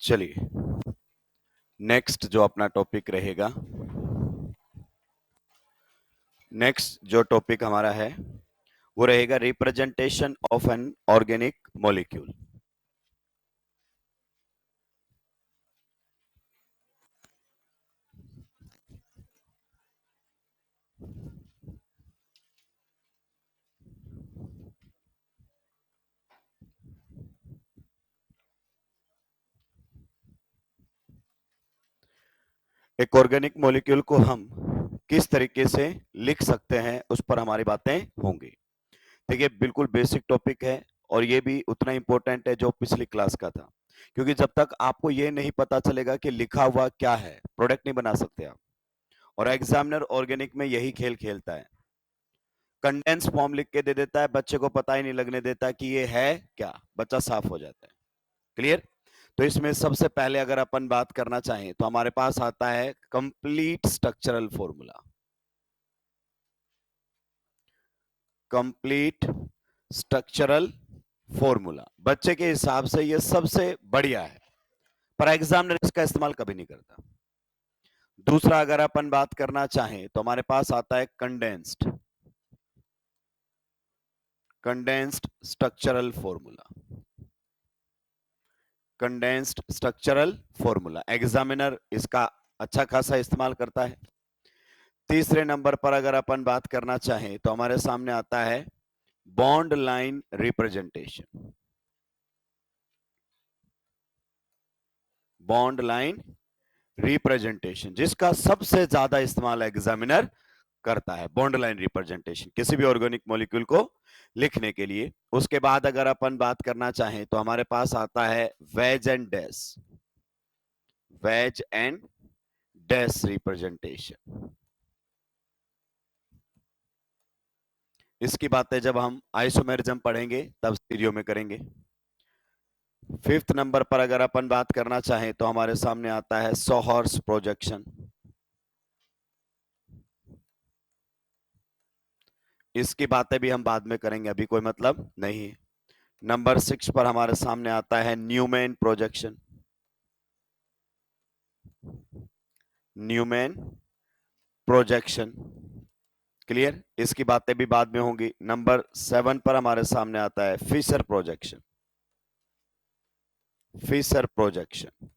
चलिए नेक्स्ट जो अपना टॉपिक रहेगा, नेक्स्ट जो टॉपिक हमारा है वो रहेगा representation of an organic molecule. एक ऑर्गेनिक मॉलिक्यूल को हम किस तरीके से लिख सकते हैं उस पर हमारी बातें होंगी। देखिए बिल्कुल बेसिक टॉपिक है और ये भी उतना इंपॉर्टेंट है जो पिछली क्लास का था, क्योंकि जब तक आपको ये नहीं पता चलेगा कि लिखा हुआ क्या है, प्रोडक्ट नहीं बना सकते आप। और एग्जामिनर ऑर्गेनिक में यही खेल खेलता है, कंडेंस फॉर्म लिख के दे देता है, बच्चे को पता ही नहीं लगने देता कि ये है क्या, बच्चा साफ हो जाता है। क्लियर? तो इसमें सबसे पहले अगर अपन बात करना चाहें तो हमारे पास आता है complete structural formula. Complete structural formula बच्चे के हिसाब से ये सबसे बढ़िया है, पर एग्जामिनर इसका इस्तेमाल कभी नहीं करता। दूसरा अगर अपन बात करना चाहें तो हमारे पास आता है condensed structural formula. Condensed structural formula examiner इसका अच्छा खासा इस्तेमाल करता है। तीसरे नंबर पर अगर अपन बात करना चाहें तो हमारे सामने आता है bond line representation. Bond line representation जिसका सबसे ज्यादा इस्तेमाल एग्जामिनर करता है, बॉन्ड लाइन रिप्रेजेंटेशन किसी भी ऑर्गेनिक मॉलिक्यूल को लिखने के लिए। उसके बाद अगर अपन बात करना चाहें तो हमारे पास आता है wedge and dash, wedge and dash representation. इसकी बातें जब हम आइसोमेरिज्म पढ़ेंगे तब स्टीरियो में करेंगे। फिफ्थ नंबर पर अगर अपन बात करना चाहें तो हमारे सामने आता है सोहर्स प्रोजेक्शन। इसकी बातें भी हम बाद में करेंगे, अभी कोई मतलब नहीं है। नंबर 6 पर हमारे सामने आता है Newman projection. Newman projection clear, इसकी बातें भी बाद में होंगी। नंबर 7 पर हमारे सामने आता है फिशर प्रोजेक्शन। फिशर प्रोजेक्शन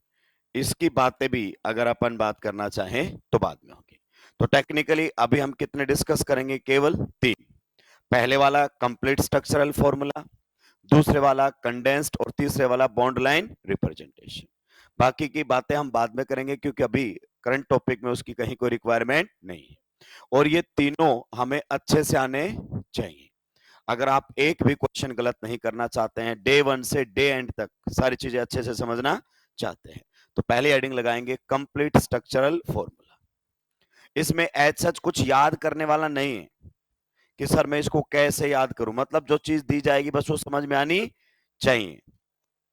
इसकी बातें भी अगर अपन बात करना चाहें तो बाद में होगी। तो टेक्निकली अभी हम कितने डिस्कस करेंगे? केवल 3। पहले वाला कंप्लीट स्ट्रक्चरल फॉर्मूला, दूसरे वाला कंडेंस्ड और तीसरे वाला बॉन्ड लाइन रिप्रेजेंटेशन। बाकी की बातें हम बाद में करेंगे क्योंकि अभी करंट टॉपिक में उसकी कहीं कोई रिक्वायरमेंट नहीं है, और ये तीनों हमें अच्छे से आने चाहिए। अगर आप एक भी क्वेश्चन गलत नहीं करना चाहते हैं, डे 1 से डे एंड तक सारी चीजें अच्छे से समझना चाहते हैं, तो पहले हेडिंग लगाएंगे कंप्लीट स्ट्रक्चरल फॉर्मूला। इसमें एज सच कुछ याद करने वाला नहीं है कि सर मैं इसको कैसे याद करूं, मतलब जो चीज दी जाएगी बस वो समझ में आनी चाहिए,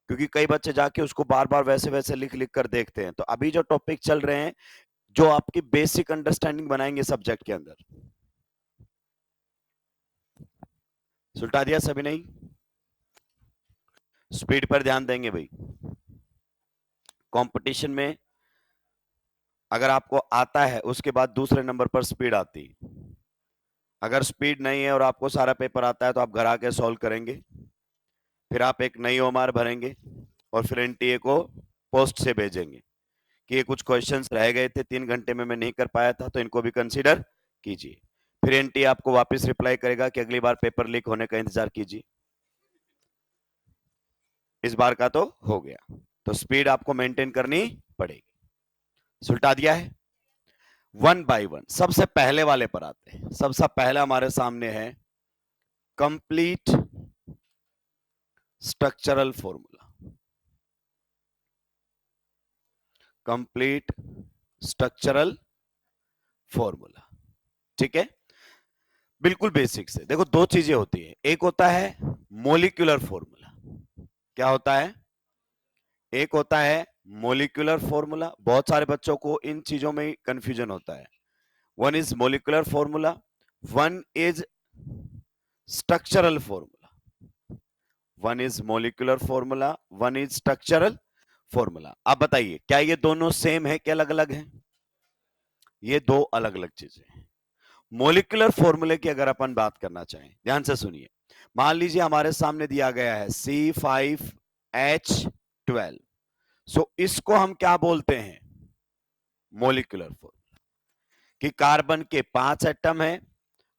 क्योंकि कई बच्चे जाके उसको बार बार वैसे वैसे लिख लिख कर देखते हैं। तो अभी जो टॉपिक चल रहे हैं जो आपकी बेसिक अंडरस्टैंडिंग बनाएंगे सब्जेक्ट के अंदर। सुलटा दिया सभी? नहीं, स्पीड पर ध्यान देंगे भाई। कंपटीशन में अगर आपको आता है उसके बाद दूसरे नंबर पर स्पीड आती है। अगर स्पीड नहीं है और आपको सारा पेपर आता है तो आप घर आके सॉल्व करेंगे, फिर आप एक नई ओमार भरेंगे और फिर एनटीए को पोस्ट से भेजेंगे कि ये कुछ क्वेश्चंस रह गए थे 3 घंटे में मैं नहीं कर पाया था, तो इनको भी कंसीडर कीजिए। फिर एनटीए आपको वापस रिप्लाई करेगा कि अगली बार पेपर लीक होने का इंतजार कीजिए। इस बार का तो हो गया, तो स्पीड आपको मेंटेन करनी पड़ेगी। सुलटा दिया है? 1 बाय 1 सबसे पहले वाले पर आते हैं। सबसे पहला हमारे सामने है complete structural formula. Complete structural formula, ठीक है? बिल्कुल बेसिक से देखो, दो चीजें होती है, एक होता है मोलिकुलर फॉर्मूला। क्या होता है? एक होता है मोलिकुलर फॉर्मूला। बहुत सारे बच्चों को इन चीजों में कंफ्यूजन होता है। One is molecular formula, one is structural formula. One is molecular formula, one is structural formula. आप बताइए क्या ये दोनों सेम है कि अलग अलग है? ये दो अलग अलग चीजें हैं। मोलिकुलर फॉर्मूले की अगर अपन बात करना चाहें, ध्यान से सुनिए। मान लीजिए हमारे सामने दिया गया है C5H12, सो इसको हम क्या बोलते हैं? Molecular formula. कि कार्बन के 5 एटम है,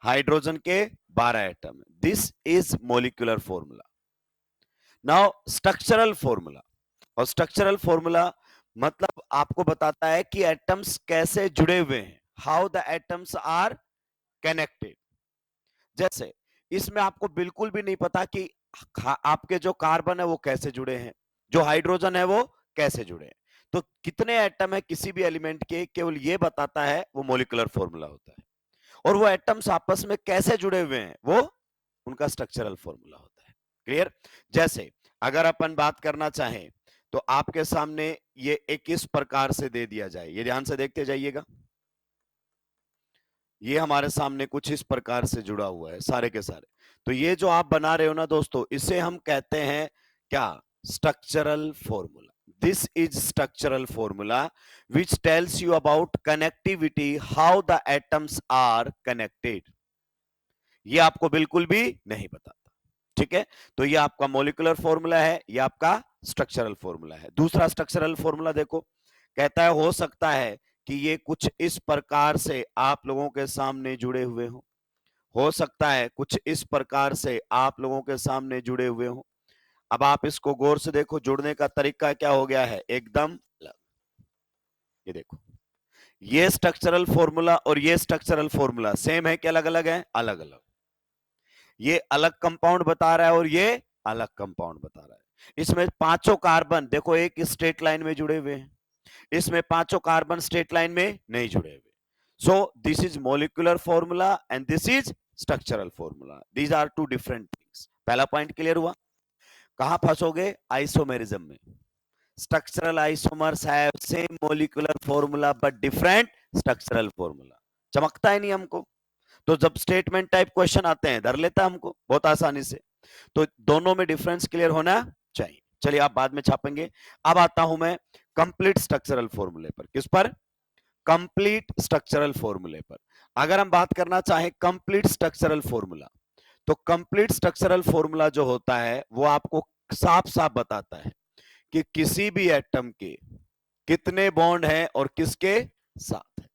हाइड्रोजन के 12 एटम है। This is molecular formula. Now structural formula, और स्ट्रक्चरल फॉर्मूला मतलब आपको बताता है कि एटम्स कैसे जुड़े हुए हैं, how the atoms are connected. जैसे इसमें आपको बिल्कुल भी नहीं पता कि आपके जो कार्बन है वो कैसे जुड़े हैं, जो हाइड्रोजन है वो कैसे जुड़े हैं। तो कितने एटम है किसी भी एलिमेंट के, केवल ये बताता है वो मोलिकुलर फॉर्मूला होता है। और वो एटम्स आपस में कैसे जुड़े हुए हैं वो उनका स्ट्रक्चरल फॉर्मूला होता है। क्लियर? जैसे अगर अपन बात करना चाहें तो आपके सामने ये एक इस प्रकार से दे दिया जाए, ये ध्यान से देखते जाइएगा। ये हमारे सामने कुछ इस प्रकार से जुड़ा हुआ है सारे के सारे। तो ये जो आप बना रहे हो ना दोस्तों, इसे हम कहते हैं क्या? Structural formula. This is structural formula which tells you about connectivity, how the atoms are connected. ये आपको बिल्कुल भी नहीं बताता। ठीक है, तो ये आपका मोलिकुलर फॉर्मूला है, ये आपका स्ट्रक्चरल फॉर्मूला है। दूसरा स्ट्रक्चरल फॉर्मूला देखो, कहता है हो सकता है कि ये कुछ इस प्रकार से आप लोगों के सामने जुड़े हुए हो सकता है कुछ इस प्रकार से आप लोगों के सामने जुड़े हुए हो। अब आप इसको गौर से देखो, जुड़ने का तरीका क्या हो गया है, एकदम अलग। ये देखो, ये स्ट्रक्चरल फॉर्मूला और ये स्ट्रक्चरल फॉर्मूला सेम है कि अलग अलग है? अलग अलग। ये अलग कंपाउंड बता रहा है और ये अलग कंपाउंड बता रहा है। इसमें पांचों कार्बन देखो एक स्ट्रेट लाइन में जुड़े हुए हैं, इसमें पांचों कार्बन स्ट्रेट लाइन में नहीं जुड़े हुए। So this is molecular formula and this is structural formula. These are two different things. पहला पॉइंट क्लियर हुआ? कहां फंसोगे? आइसोमेरिज्म में। Structural isomers have same molecular formula but different structural formula. चमकता है नहीं हमको? तो जब स्टेटमेंट टाइप क्वेश्चन आते हैं डर लेता हमको बहुत आसानी से। तो दोनों में डिफरेंस क्लियर होना चाहिए। चलिए आप बाद में छापेंगे। अब आता हूं मैं कंप्लीट स्ट्रक्चरल फॉर्मूले पर। किस पर? कंप्लीट स्ट्रक्चरल फॉर्मूले पर। अगर हम बात करना चाहें कंप्लीट स्ट्रक्चरल फॉर्मूला, तो कंप्लीट स्ट्रक्चरल फॉर्मूला जो होता है वो आपको साफ साफ बताता है कि किसी भी एटम के कितने बॉन्ड हैं और किसके साथ है।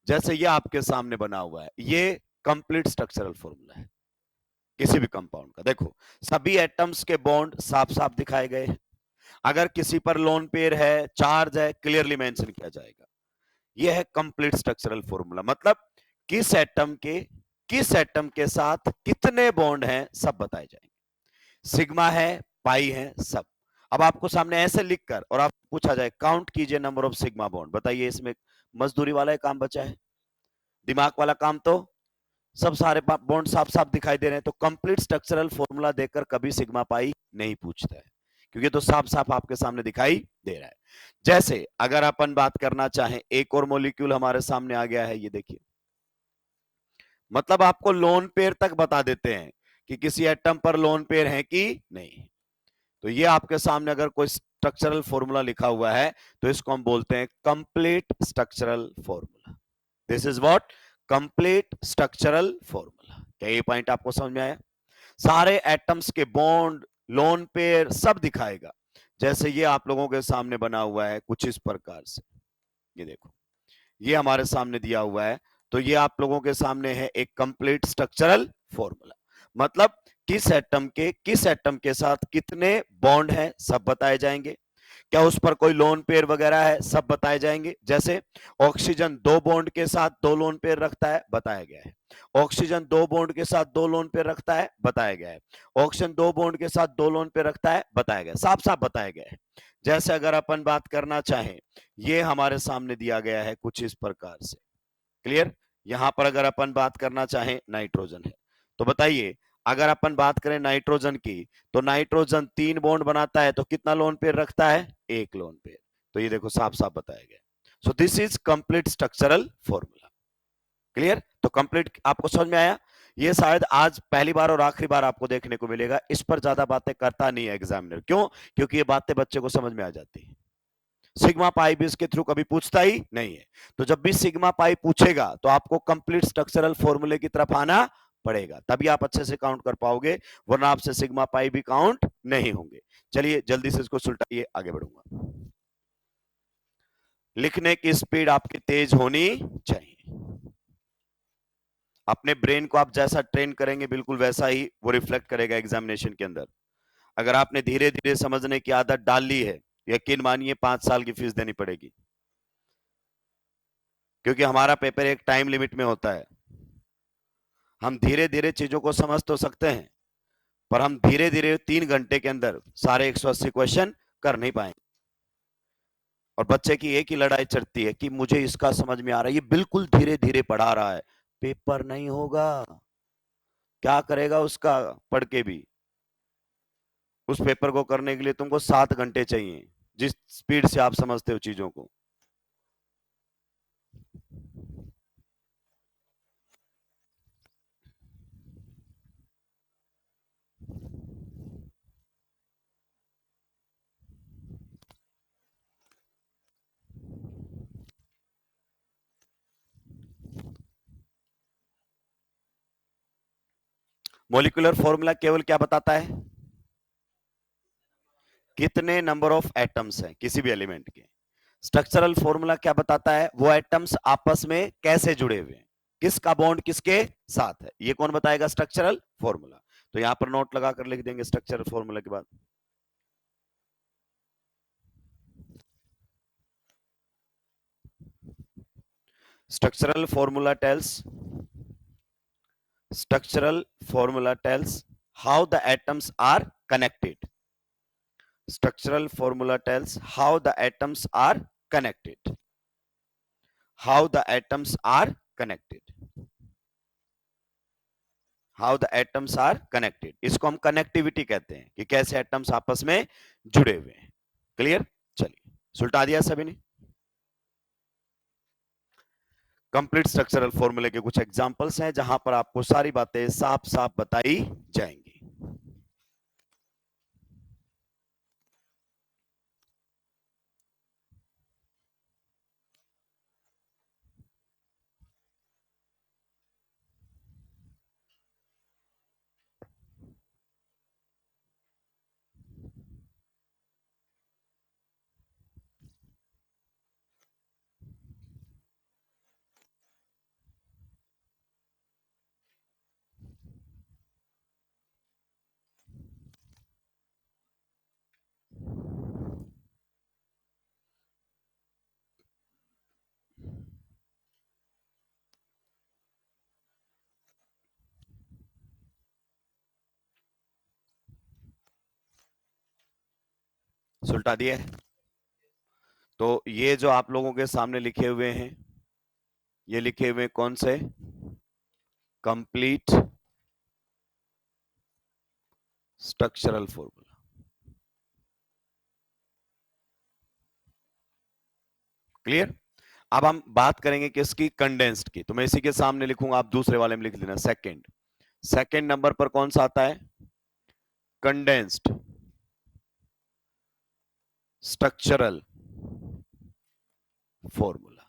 जैसे ये आपके सामने बना हुआ है, ये कंप्लीट स्ट्रक्चरल फॉर्मूला है किसी भी कंपाउंड का। देखो सभी एटम्स के बॉन्ड साफ साफ दिखाए गए हैं। अगर किसी पर लोन पेयर है, चार्ज है, क्लियरली मेंशन किया जाएगा। यह है कंप्लीट स्ट्रक्चरल फॉर्मूला। मतलब किस एटम के साथ कितने बॉन्ड हैं सब बताए जाएंगे। सिग्मा है, पाई है, सब। अब आपको सामने ऐसे लिखकर और आप पूछा जाए काउंट कीजिए नंबर ऑफ सिग्मा बॉन्ड, बताइए इसमें मजदूरी वाला काम बचा है? दिमाग वाला काम तो सब सारे बॉन्ड साफ साफ दिखाई दे रहे हैं। तो कंप्लीट स्ट्रक्चरल फॉर्मूला देखकर कभी सिग्मा पाई नहीं पूछता है, क्योंकि तो साफ साफ आपके सामने दिखाई दे रहा है। जैसे अगर अपन बात करना चाहें, एक और मॉलिक्यूल हमारे सामने आ गया है, ये देखिए। मतलब आपको लोन पेयर तक बता देते हैं कि किसी एटम पर लोन पेयर है कि नहीं। तो ये आपके सामने अगर कोई स्ट्रक्चरल फॉर्मूला लिखा हुआ है तो इसको हम बोलते हैं complete structural formula. This is what? Complete structural formula. क्या ये पॉइंट आपको समझ में आया? सारे एटम्स के बॉन्ड, लोन पेयर सब दिखाएगा। जैसे ये आप लोगों के सामने बना हुआ है कुछ इस प्रकार से। ये देखो, ये हमारे सामने दिया हुआ है। तो ये आप लोगों के सामने है एक कंप्लीट स्ट्रक्चरल फॉर्मूला। मतलब किस एटम के साथ कितने बॉन्ड हैं सब बताए जाएंगे। क्या उस पर कोई लोन पेयर वगैरह है सब बताए जाएंगे। जैसे ऑक्सीजन दो बॉन्ड के साथ दो लोन पेयर रखता है, बताया गया है। ऑक्सीजन दो बॉन्ड के साथ दो लोन पेयर रखता है, बताया गया है। ऑक्सीजन दो बॉन्ड के साथ दो लोन पेयर रखता है, बताया गया, साफ साफ बताया गया है। जैसे अगर अपन बात करना चाहें, ये हमारे सामने दिया गया है कुछ इस प्रकार से। क्लियर? यहां पर अगर अपन बात करना चाहें नाइट्रोजन है, तो बताइए अगर अपन बात करें नाइट्रोजन की, तो नाइट्रोजन तीन बॉन्ड बनाता है तो कितना लोन पेयर रखता है? एक लोन पेयर। तो ये देखो साफ साफ बताया गया। सो this is complete structural formula. Clear? तो कंप्लीट आपको समझ में आया? ये शायद आज पहली बार और आखिरी बार आपको देखने को मिलेगा। इस पर ज्यादा बातें करता नहीं है एग्जामिनर। क्यों? क्योंकि ये बातें बच्चे को समझ में आ जाती है। सिग्मा पाई भी इसके थ्रू कभी पूछता ही नहीं है। तो जब भी सिग्मा पाई पूछेगा तो आपको कंप्लीट स्ट्रक्चरल फॉर्मूले की तरफ आना पड़ेगा, तभी आप अच्छे से काउंट कर पाओगे, वरना आपसे सिग्मा पाई भी काउंट नहीं होंगे। चलिए जल्दी से इसको सुलटाइए, आगे बढ़ूंगा। लिखने की स्पीड आपकी तेज होनी चाहिए। अपने ब्रेन को आप जैसा ट्रेन करेंगे बिल्कुल वैसा ही वो रिफ्लेक्ट करेगा एग्जामिनेशन के अंदर। अगर आपने धीरे धीरे समझने की आदत डाल ली है, यकीन मानिए 5 साल की फीस देनी पड़ेगी, क्योंकि हमारा पेपर एक टाइम लिमिट में होता है। हम धीरे धीरे चीजों को समझ तो सकते हैं, पर हम धीरे धीरे 3 घंटे के अंदर सारे 180 क्वेश्चन कर नहीं पाएंगे। और बच्चे की एक ही लड़ाई चलती है कि मुझे इसका समझ में आ रहा है, ये बिल्कुल धीरे धीरे पढ़ा रहा है, पेपर नहीं होगा, क्या करेगा उसका पढ़ के भी। उस पेपर को करने के लिए तुमको 7 घंटे चाहिए, जिस स्पीड से आप समझते हो चीजों को। मॉलिक्यूलर फॉर्मूला केवल क्या बताता है, कितने नंबर ऑफ एटम्स हैं किसी भी एलिमेंट के। स्ट्रक्चरल फॉर्मूला क्या बताता है, वो एटम्स आपस में कैसे जुड़े हुए हैं, किसका बॉन्ड किसके साथ है, ये कौन बताएगा, स्ट्रक्चरल फॉर्मूला। तो यहां पर नोट लगाकर लिख देंगे स्ट्रक्चरल फॉर्मूला के बाद। Structural formula tells how the atoms are connected. Structural formula tells how the atoms are connected. How the atoms are connected. How the atoms are connected. इसको हम कनेक्टिविटी कहते हैं कि कैसे एटम्स आपस में जुड़े हुए हैं। क्लियर? चलिए सुलटा दिया सभी ने। कंप्लीट स्ट्रक्चरल फॉर्मूले के कुछ एग्जांपल्स हैं जहां पर आपको सारी बातें साफ साफ बताई जाएंगी। सुलटा दिए। तो ये जो आप लोगों के सामने लिखे हुए हैं, ये लिखे हुए कौन से, कंप्लीट स्ट्रक्चरल फॉर्मूला। क्लियर? अब हम बात करेंगे किसकी, कंडेंस्ड की। तो मैं इसी के सामने लिखूंगा, आप दूसरे वाले में लिख लेना सेकंड नंबर पर कौन सा आता है, condensed structural formula.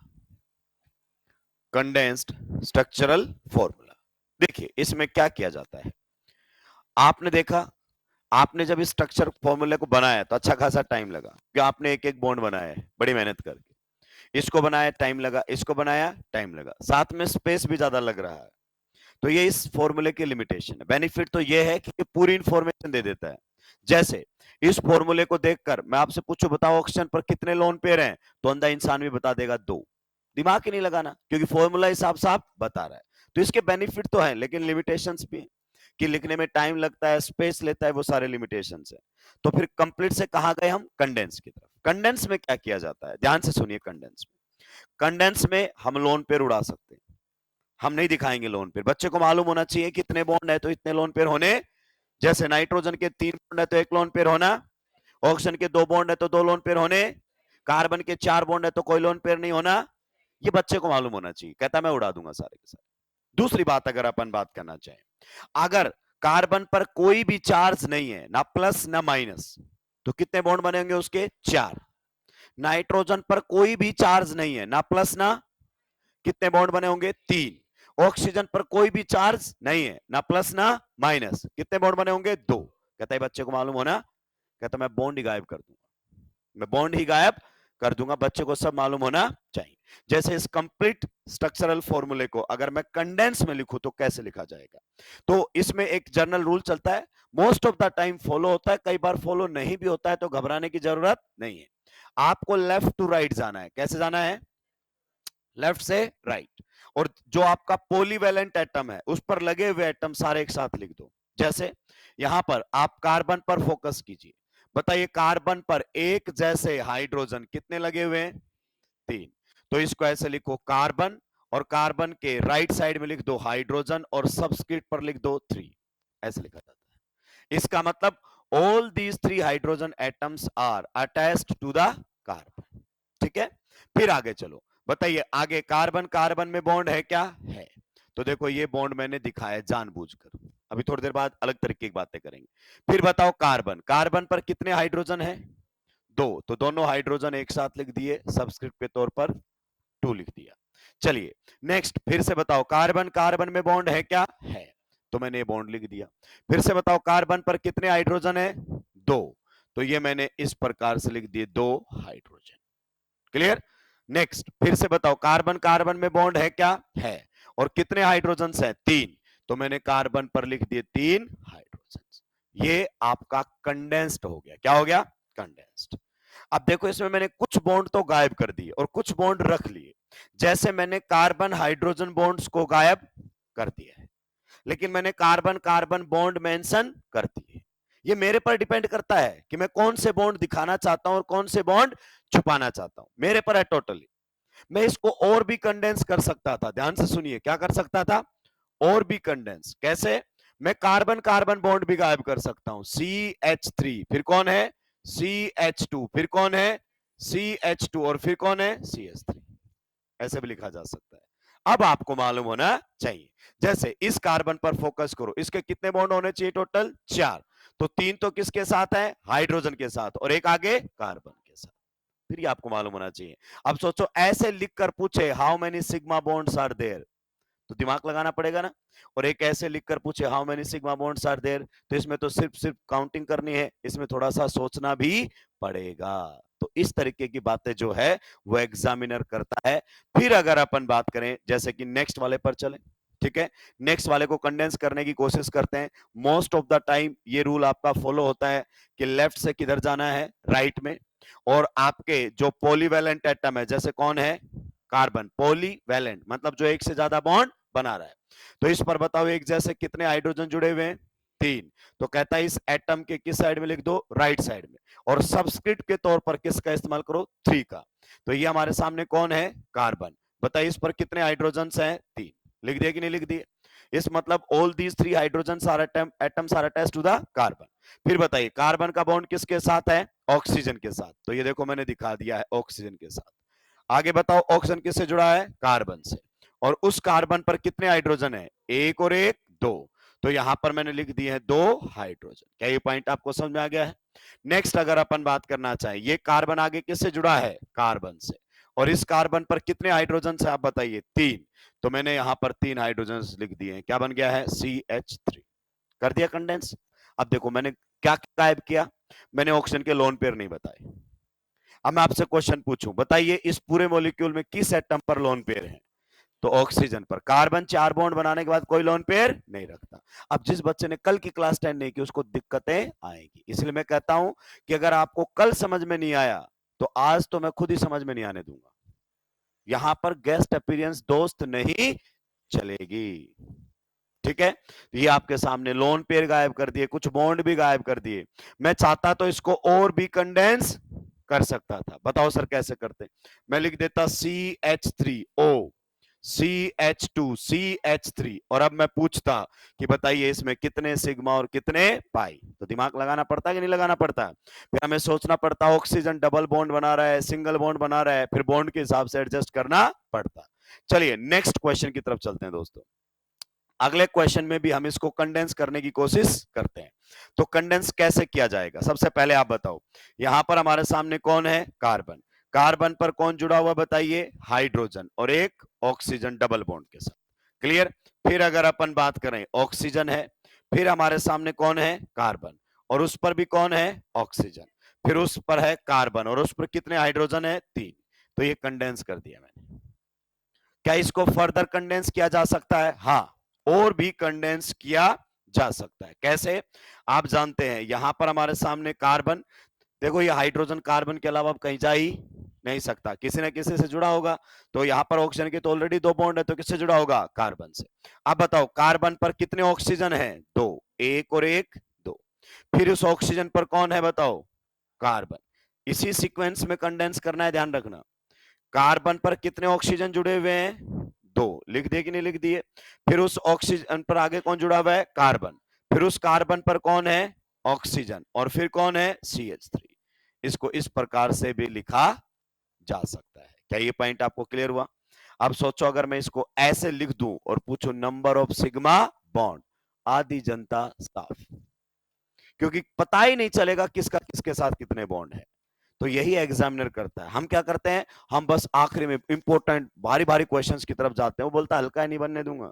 Condensed structural formula. देखिए इसमें क्या किया जाता है, आपने देखा, आपने जब इस स्ट्रक्चर फॉर्मूले को बनाया तो अच्छा खासा टाइम लगा, कि आपने एक एक बॉन्ड बनाया है बड़ी मेहनत करके, इसको बनाया टाइम लगा, इसको बनाया टाइम लगा, साथ में स्पेस भी ज्यादा लग रहा है। तो ये इस फॉर्मूले की लिमिटेशन है। बेनिफिट तो ये है कि पूरी इंफॉर्मेशन दे देता है। जैसे इस फॉर्मूले को देखकर मैं आपसे पूछूं, बताओ ऑक्सीजन पर कितने लोन पेयर हैं, तो अंधा इंसान भी बता देगा 2। दिमाग ही नहीं लगाना, क्योंकि फॉर्मूला हिसाब साफ बता रहा है। तो इसके बेनिफिट तो है, लेकिन लिमिटेशंस भी है कि लिखने में टाइम लगता है, स्पेस लेता है, वो सारे लिमिटेशंस है। तो फिर कंप्लीट से कहां गए हम, कंडेंस की तरफ। कंडेंस में क्या किया जाता है, ध्यान से सुनिए। कंडेंस में हम लोन पेयर उड़ा सकते हैं, हम नहीं दिखाएंगे लोन पेयर। बच्चे को मालूम होना चाहिए कितने बॉन्ड है तो इतने लोन पेयर होने। जैसे नाइट्रोजन के 3 बॉन्ड है तो 1 लोन पेयर होना, ऑक्सीजन के 2 बॉन्ड है तो 2 लोन पेयर होने, कार्बन के 4 बॉन्ड है तो कोई लोन पेयर नहीं होना। ये बच्चे को मालूम होना चाहिए। कहता मैं उड़ा दूंगा सारे के सारे। दूसरी बात अगर अपन बात करना चाहें, अगर कार्बन पर कोई भी चार्ज नहीं है, ना प्लस ना माइनस, तो कितने बॉन्ड बनेंगे उसके, 4। नाइट्रोजन पर कोई भी चार्ज नहीं है, ना प्लस ना, कितने बॉन्ड बने होंगे 3। ऑक्सीजन पर कोई भी चार्ज नहीं है, ना प्लस ना माइनस, कितने बॉन्ड बने होंगे 2। कहता है बच्चे को मालूम होना, कहता मैं बॉन्ड ही गायब कर दूंगा, मैं बॉन्ड ही गायब कर दूंगा, बच्चे को सब मालूम होना चाहिए। जैसे इस कंप्लीट स्ट्रक्चरल फॉर्मूले को अगर मैं कंडेंस में लिखूं तो कैसे लिखा जाएगा, तो इसमें एक जनरल रूल चलता है, most of the time follow होता है, कई बार फॉलो नहीं भी होता है, तो घबराने की जरूरत नहीं है। आपको लेफ्ट टू राइट जाना है। कैसे जाना है? लेफ्ट से राइट। और जो आपका पॉलीवैलेंट एटम है उस पर लगे हुए एटम सारे एक साथ लिख दो। जैसे यहां पर आप कार्बन पर फोकस कीजिए, बताइए कार्बन पर एक जैसे हाइड्रोजन कितने लगे हुए हैं? 3। तो इसको ऐसे लिखो कार्बन, और कार्बन के राइट साइड में लिख दो हाइड्रोजन, और सबस्क्रिप्ट पर लिख दो 3। ऐसे लिखा जाता है। इसका मतलब all these 3 hydrogen atoms are attached to the carbon. ठीक है, फिर आगे चलो, बताइए आगे कार्बन कार्बन में बॉन्ड है क्या? है। तो देखो ये बॉन्ड मैंने दिखाया जानबूझकर, अभी थोड़ी देर बाद अलग तरीके की बातें करेंगे। फिर बताओ कार्बन, कार्बन पर कितने हाइड्रोजन है? 2। तो दोनों हाइड्रोजन एक साथ लिख दिए, सबस्क्रिप्ट के तौर पर 2 लिख दिया। चलिए नेक्स्ट, फिर से बताओ कार्बन कार्बन में बॉन्ड है क्या? है। तो मैंने ये बॉन्ड लिख दिया। फिर से बताओ कार्बन पर कितने हाइड्रोजन है? 2। तो ये मैंने इस प्रकार से लिख दिए 2 हाइड्रोजन। क्लियर? नेक्स्ट, फिर से बताओ कार्बन कार्बन में बॉन्ड है क्या? है। और कितने हाइड्रोजन है? 3। तो मैंने कार्बन पर लिख दिए 3 हाइड्रोजन। ये आपका कंडेंस्ड हो गया। क्या हो गया? कंडेंस्ड। अब देखो इसमें मैंने कुछ बॉन्ड तो गायब कर दिए और कुछ बॉन्ड रख लिए। जैसे मैंने कार्बन हाइड्रोजन बॉन्ड्स को गायब कर दिया है, लेकिन मैंने कार्बन कार्बन बॉन्ड मेंशन कर दिए। ये मेरे पर डिपेंड करता है कि मैं कौन से बॉन्ड दिखाना चाहता हूं और कौन से बॉन्ड छुपाना चाहता हूं, मेरे पर है टोटली। मैं इसको और भी कंडेंस कर सकता था, ध्यान से सुनिए, क्या कर सकता था? और भी कंडेंस। कैसे? मैं कार्बन कार्बन बॉन्ड भी गायब कर सकता हूं, CH3, फिर कौन है? CH2, फिर कौन है? CH2, और फिर कौन है? CH3। ऐसे भी लिखा जा सकता है। अब आपको मालूम होना चाहिए, जैसे इस कार्बन पर फोकस करो, इसके कितने बॉन्ड होने चाहिए टोटल? 4। तो 3 तो किसके साथ है? हाइड्रोजन के साथ, और एक आगे कार्बन के साथ। फिर ये आपको मालूम होना चाहिए। अब सोचो ऐसे लिखकर पूछे how many sigma bonds are there, तो दिमाग लगाना पड़ेगा ना। और एक ऐसे लिखकर पूछे how many sigma bonds are there, तो इसमें तो सिर्फ सिर्फ काउंटिंग करनी है, इसमें थोड़ा सा सोचना भी पड़ेगा। तो इस तरीके की बातें जो है वो एग्जामिनर करता है। फिर अगर अपन बात करें जैसे कि नेक्स्ट वाले पर चले, ठीक है, नेक्स्ट वाले को कंडेंस करने की कोशिश करते हैं। मोस्ट ऑफ द टाइम ये रूल आपका फॉलो होता है कि लेफ्ट से किधर जाना है? राइट में। और आपके जो पॉलीवैलेंट एटम है, जैसे कौन है? कार्बन, पॉलीवैलेंट मतलब जो एक से ज्यादा बॉन्ड बना रहा है। तो इस पर बताओ एक जैसे कितने हाइड्रोजन जुड़े हुए हैं? 3। तो कहता है इस एटम के किस साइड में लिख दो? राइट साइड में। और सबस्क्रिप्ट के तौर पर किसका इस्तेमाल करो? 3 का। तो ये हमारे सामने कौन है? कार्बन। बताइए इस पर कितने हाइड्रोजन है? 3। लिख दिए कि नहीं लिख दिए? इस मतलब all these 3 hydrogen are atoms are attached to the carbon. फिर बताइए कार्बन का बॉन्ड किसके साथ है? ऑक्सीजन के साथ। तो ये देखो मैंने दिखा दिया है ऑक्सीजन के साथ। आगे बताओ ऑक्सीजन किससे जुड़ा है? कार्बन से। और उस कार्बन पर कितने हाइड्रोजन है? 1 और 1 2। तो यहां पर मैंने लिख दिए हैं 2 हाइड्रोजन। क्या ये पॉइंट आपको समझ में आ गया है? नेक्स्ट अगर अपन बात करना चाहें, ये कार्बन आगे किससे जुड़ा है? कार्बन से। और इस कार्बन पर कितने हाइड्रोजन से आप बताइए? 3। तो मैंने यहां पर 3 हाइड्रोजन लिख दिए हैं। क्या बन गया है? CH3। कर दिया कंडेंस। अब देखो मैंने क्या गायब किया? मैंने ऑक्सीजन के लोन पेयर नहीं बताए। अब मैं आपसे क्वेश्चन पूछूं, बताइए इस पूरे मॉलिक्यूल में किस एटम पर लोन पेयर है? तो ऑक्सीजन पर। कार्बन 4 बॉन्ड बनाने के बाद कोई लोन पेयर नहीं रखता। अब जिस बच्चे ने कल की क्लास 10 नहीं की उसको दिक्कतें आएगी, इसलिए मैं कहता हूं कि अगर आपको कल समझ में नहीं आया तो आज तो मैं खुद ही समझ में नहीं आने दूंगा। यहां पर गेस्ट अपीयरेंस दोस्त नहीं चलेगी। ठीक है, ये आपके सामने लोन पेयर गायब कर दिए, कुछ बॉन्ड भी गायब कर दिए। मैं चाहता तो इसको और भी कंडेंस कर सकता था। बताओ सर कैसे करते? मैं लिख देता CH3O CH2 CH3, और अब मैं पूछता कि बताइए इसमें कितने सिग्मा और कितने पाई। तो दिमाग लगाना पड़ता है कि नहीं लगाना पड़ता? फिर हमें सोचना पड़ता ऑक्सीजन डबल बॉन्ड बना रहा है, सिंगल बॉन्ड बना रहा है, फिर बॉन्ड के हिसाब से एडजस्ट करना पड़ता। चलिए नेक्स्ट क्वेश्चन की तरफ चलते हैं दोस्तों। अगले क्वेश्चन में भी हम इसको कंडेंस करने की कोशिश करते हैं। तो कंडेंस कैसे किया जाएगा? सबसे पहले आप बताओ, यहां पर हमारे सामने कौन है? कार्बन। कार्बन पर कौन जुड़ा हुआ बताइए, हाइड्रोजन, और एक ऑक्सीजन डबल बॉन्ड के साथ। क्लियर। फिर अगर अपन बात करें, ऑक्सीजन है, फिर हमारे सामने कौन है, कार्बन, और उस पर भी कौन है, ऑक्सीजन, फिर उस पर है कार्बन, और उस पर कितने हाइड्रोजन है, 3। तो ये कंडेंस कर दिया मैंने। क्या इसको फर्दर कंडेंस किया जा सकता है, हाँ, और भी कंडेंस किया जा सकता है। कैसे, आप जानते हैं यहां पर हमारे सामने कार्बन, देखो ये हाइड्रोजन कार्बन के अलावा अब कहीं जा ही नहीं सकता, किसी न किसी से जुड़ा होगा। तो यहां पर ऑक्सीजन के तो ऑलरेडी 2 बॉन्ड है, तो किससे जुड़ा होगा, कार्बन से। अब बताओ कार्बन पर कितने ऑक्सीजन है, 2, एक और एक, 2। फिर उस ऑक्सीजन पर कौन है बताओ, कार्बन। इसी सीक्वेंस में कंडेंस करना है, ध्यान रखना। कार्बन पर कितने ऑक्सीजन जुड़े हुए हैं, 2, लिख दिए कि नहीं लिख दिए। फिर उस ऑक्सीजन पर आगे कौन जुड़ा हुआ है, कार्बन, फिर उस कार्बन पर कौन है, ऑक्सीजन, और फिर कौन है, CH3। इसको इस प्रकार से भी लिखा जा सकता है। क्या ये पॉइंट आपको क्लियर हुआ। अब सोचो अगर मैं इसको ऐसे लिख दूं और पूछूं नंबर ऑफ सिग्मा बॉन्ड, आधी जनता साफ, क्योंकि पता ही नहीं चलेगा किसका किसके साथ कितने बॉन्ड है। तो यही एग्जामिनर करता है। हम क्या करते हैं, हम बस आखिरी में इंपॉर्टेंट भारी भारी क्वेश्चंस की तरफ जाते हैं, वो बोलता है हल्का ही नहीं बनने दूंगा।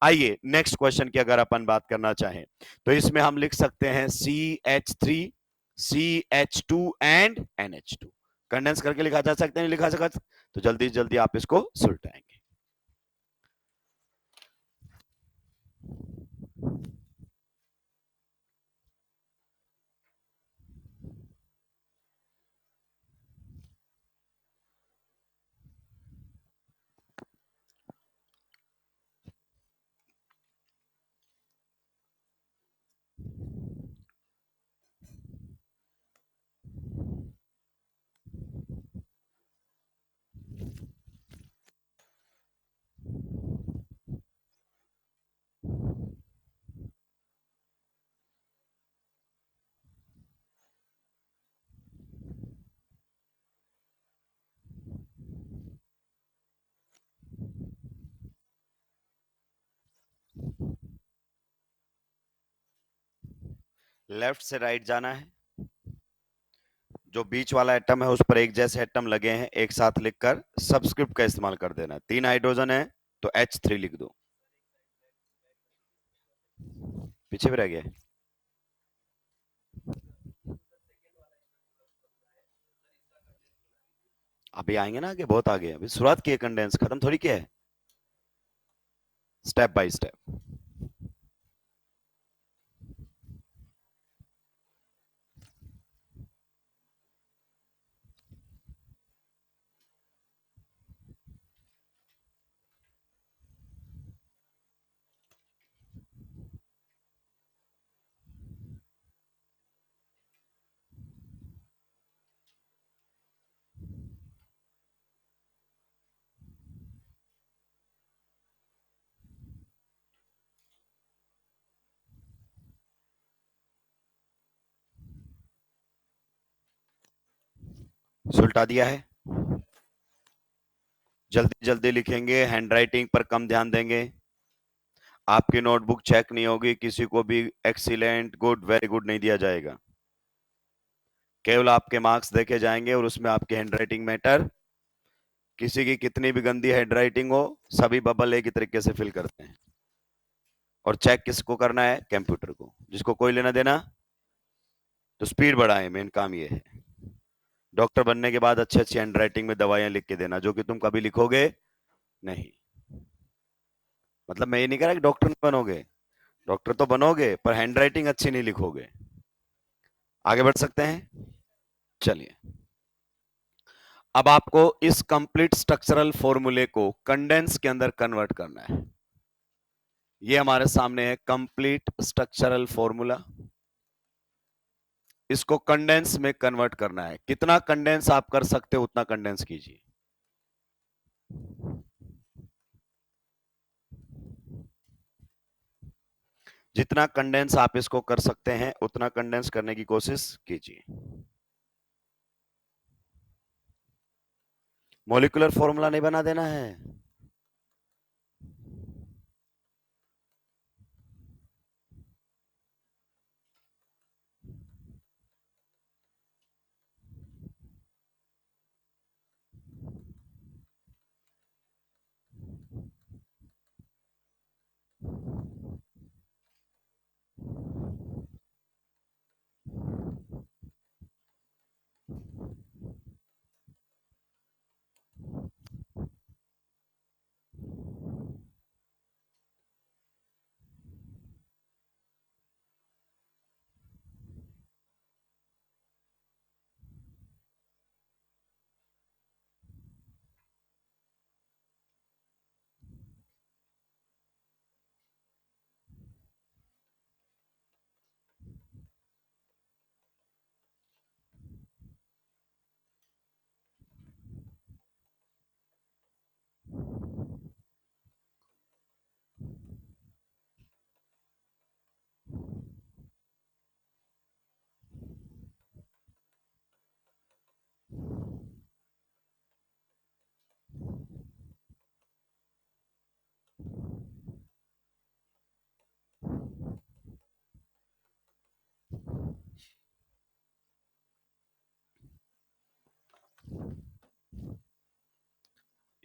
आइए नेक्स्ट क्वेश्चन की अगर अपन बात करना चाहें, तो इसमें हम लिख सकते हैं CH3, CH2 and NH2। Condense करके लिखा जा सकता है, नहीं लिखा सकता, तो जल्दी जल्दी आप इसको सुलटाएंगे। लेफ्ट से राइट जाना है, जो बीच वाला एटम है उस पर एक जैसे एटम लगे हैं, एक साथ लिखकर सबस्क्रिप्ट का इस्तेमाल कर देना। 3 हाइड्रोजन है तो H3 लिख दो। पीछे भी रह गया, अभी आएंगे ना आगे, बहुत आगे, अभी शुरुआत की है, कंडेंस खत्म थोड़ी किया है, स्टेप बाय स्टेप। सुलटा दिया है, जल्दी जल्दी लिखेंगे, हैंडराइटिंग पर कम ध्यान देंगे। आपकी नोटबुक चेक नहीं होगी, किसी को भी एक्सीलेंट, गुड, वेरी गुड नहीं दिया जाएगा, केवल आपके मार्क्स देखे जाएंगे और उसमें आपकी हैंडराइटिंग मैटर। किसी की कितनी भी गंदी हैंडराइटिंग हो, सभी बबल एक ही तरीके से फिल करते हैं। और चेक किसको करना है, कंप्यूटर को, जिसको कोई लेना देना। तो स्पीड बढ़ाएं, मेन काम ये है। डॉक्टर बनने के बाद अच्छी अच्छी हैंडराइटिंग में दवाइयां लिख के देना, जो कि तुम कभी लिखोगे नहीं। मतलब मैं ये नहीं कह रहा कि डॉक्टर नहीं बनोगे, डॉक्टर तो बनोगे, पर हैंडराइटिंग अच्छी नहीं लिखोगे। आगे बढ़ सकते हैं, चलिए। अब आपको इस कंप्लीट स्ट्रक्चरल फॉर्मूले को कंडेंस के अंदर कन्वर्ट करना है। ये हमारे सामने है कंप्लीट स्ट्रक्चरल फॉर्मूला, इसको कंडेंस में कन्वर्ट करना है। कितना कंडेंस आप कर सकते हो उतना कंडेंस कीजिए। जितना कंडेंस आप इसको कर सकते हैं उतना कंडेंस करने की कोशिश कीजिए। मॉलिक्यूलर फॉर्मूला नहीं बना देना है।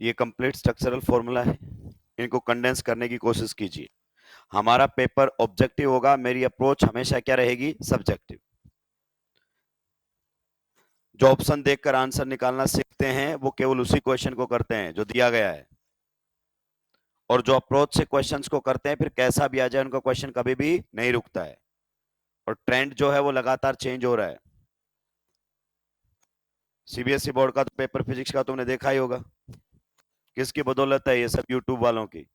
ये कंप्लीट स्ट्रक्चरल फॉर्मूला है, इनको कंडेंस करने की कोशिश कीजिए। हमारा पेपर ऑब्जेक्टिव होगा, मेरी अप्रोच हमेशा क्या रहेगी, सब्जेक्टिव। जो ऑप्शन देखकर आंसर निकालना सीखते हैं वो केवल उसी क्वेश्चन को करते हैं जो दिया गया है, और जो अप्रोच से क्वेश्चंस को करते हैं फिर कैसा भी आ जाए उनका क्वेश्चन कभी भी नहीं रुकता है, और ट्रेंड जो है वो लगातार चेंज हो रहा है। सीबीएसई बोर्ड का तो पेपर फिजिक्स का तुमने देखा ही होगा, किसकी बदौलत है, ये सब यूट्यूब वालों की।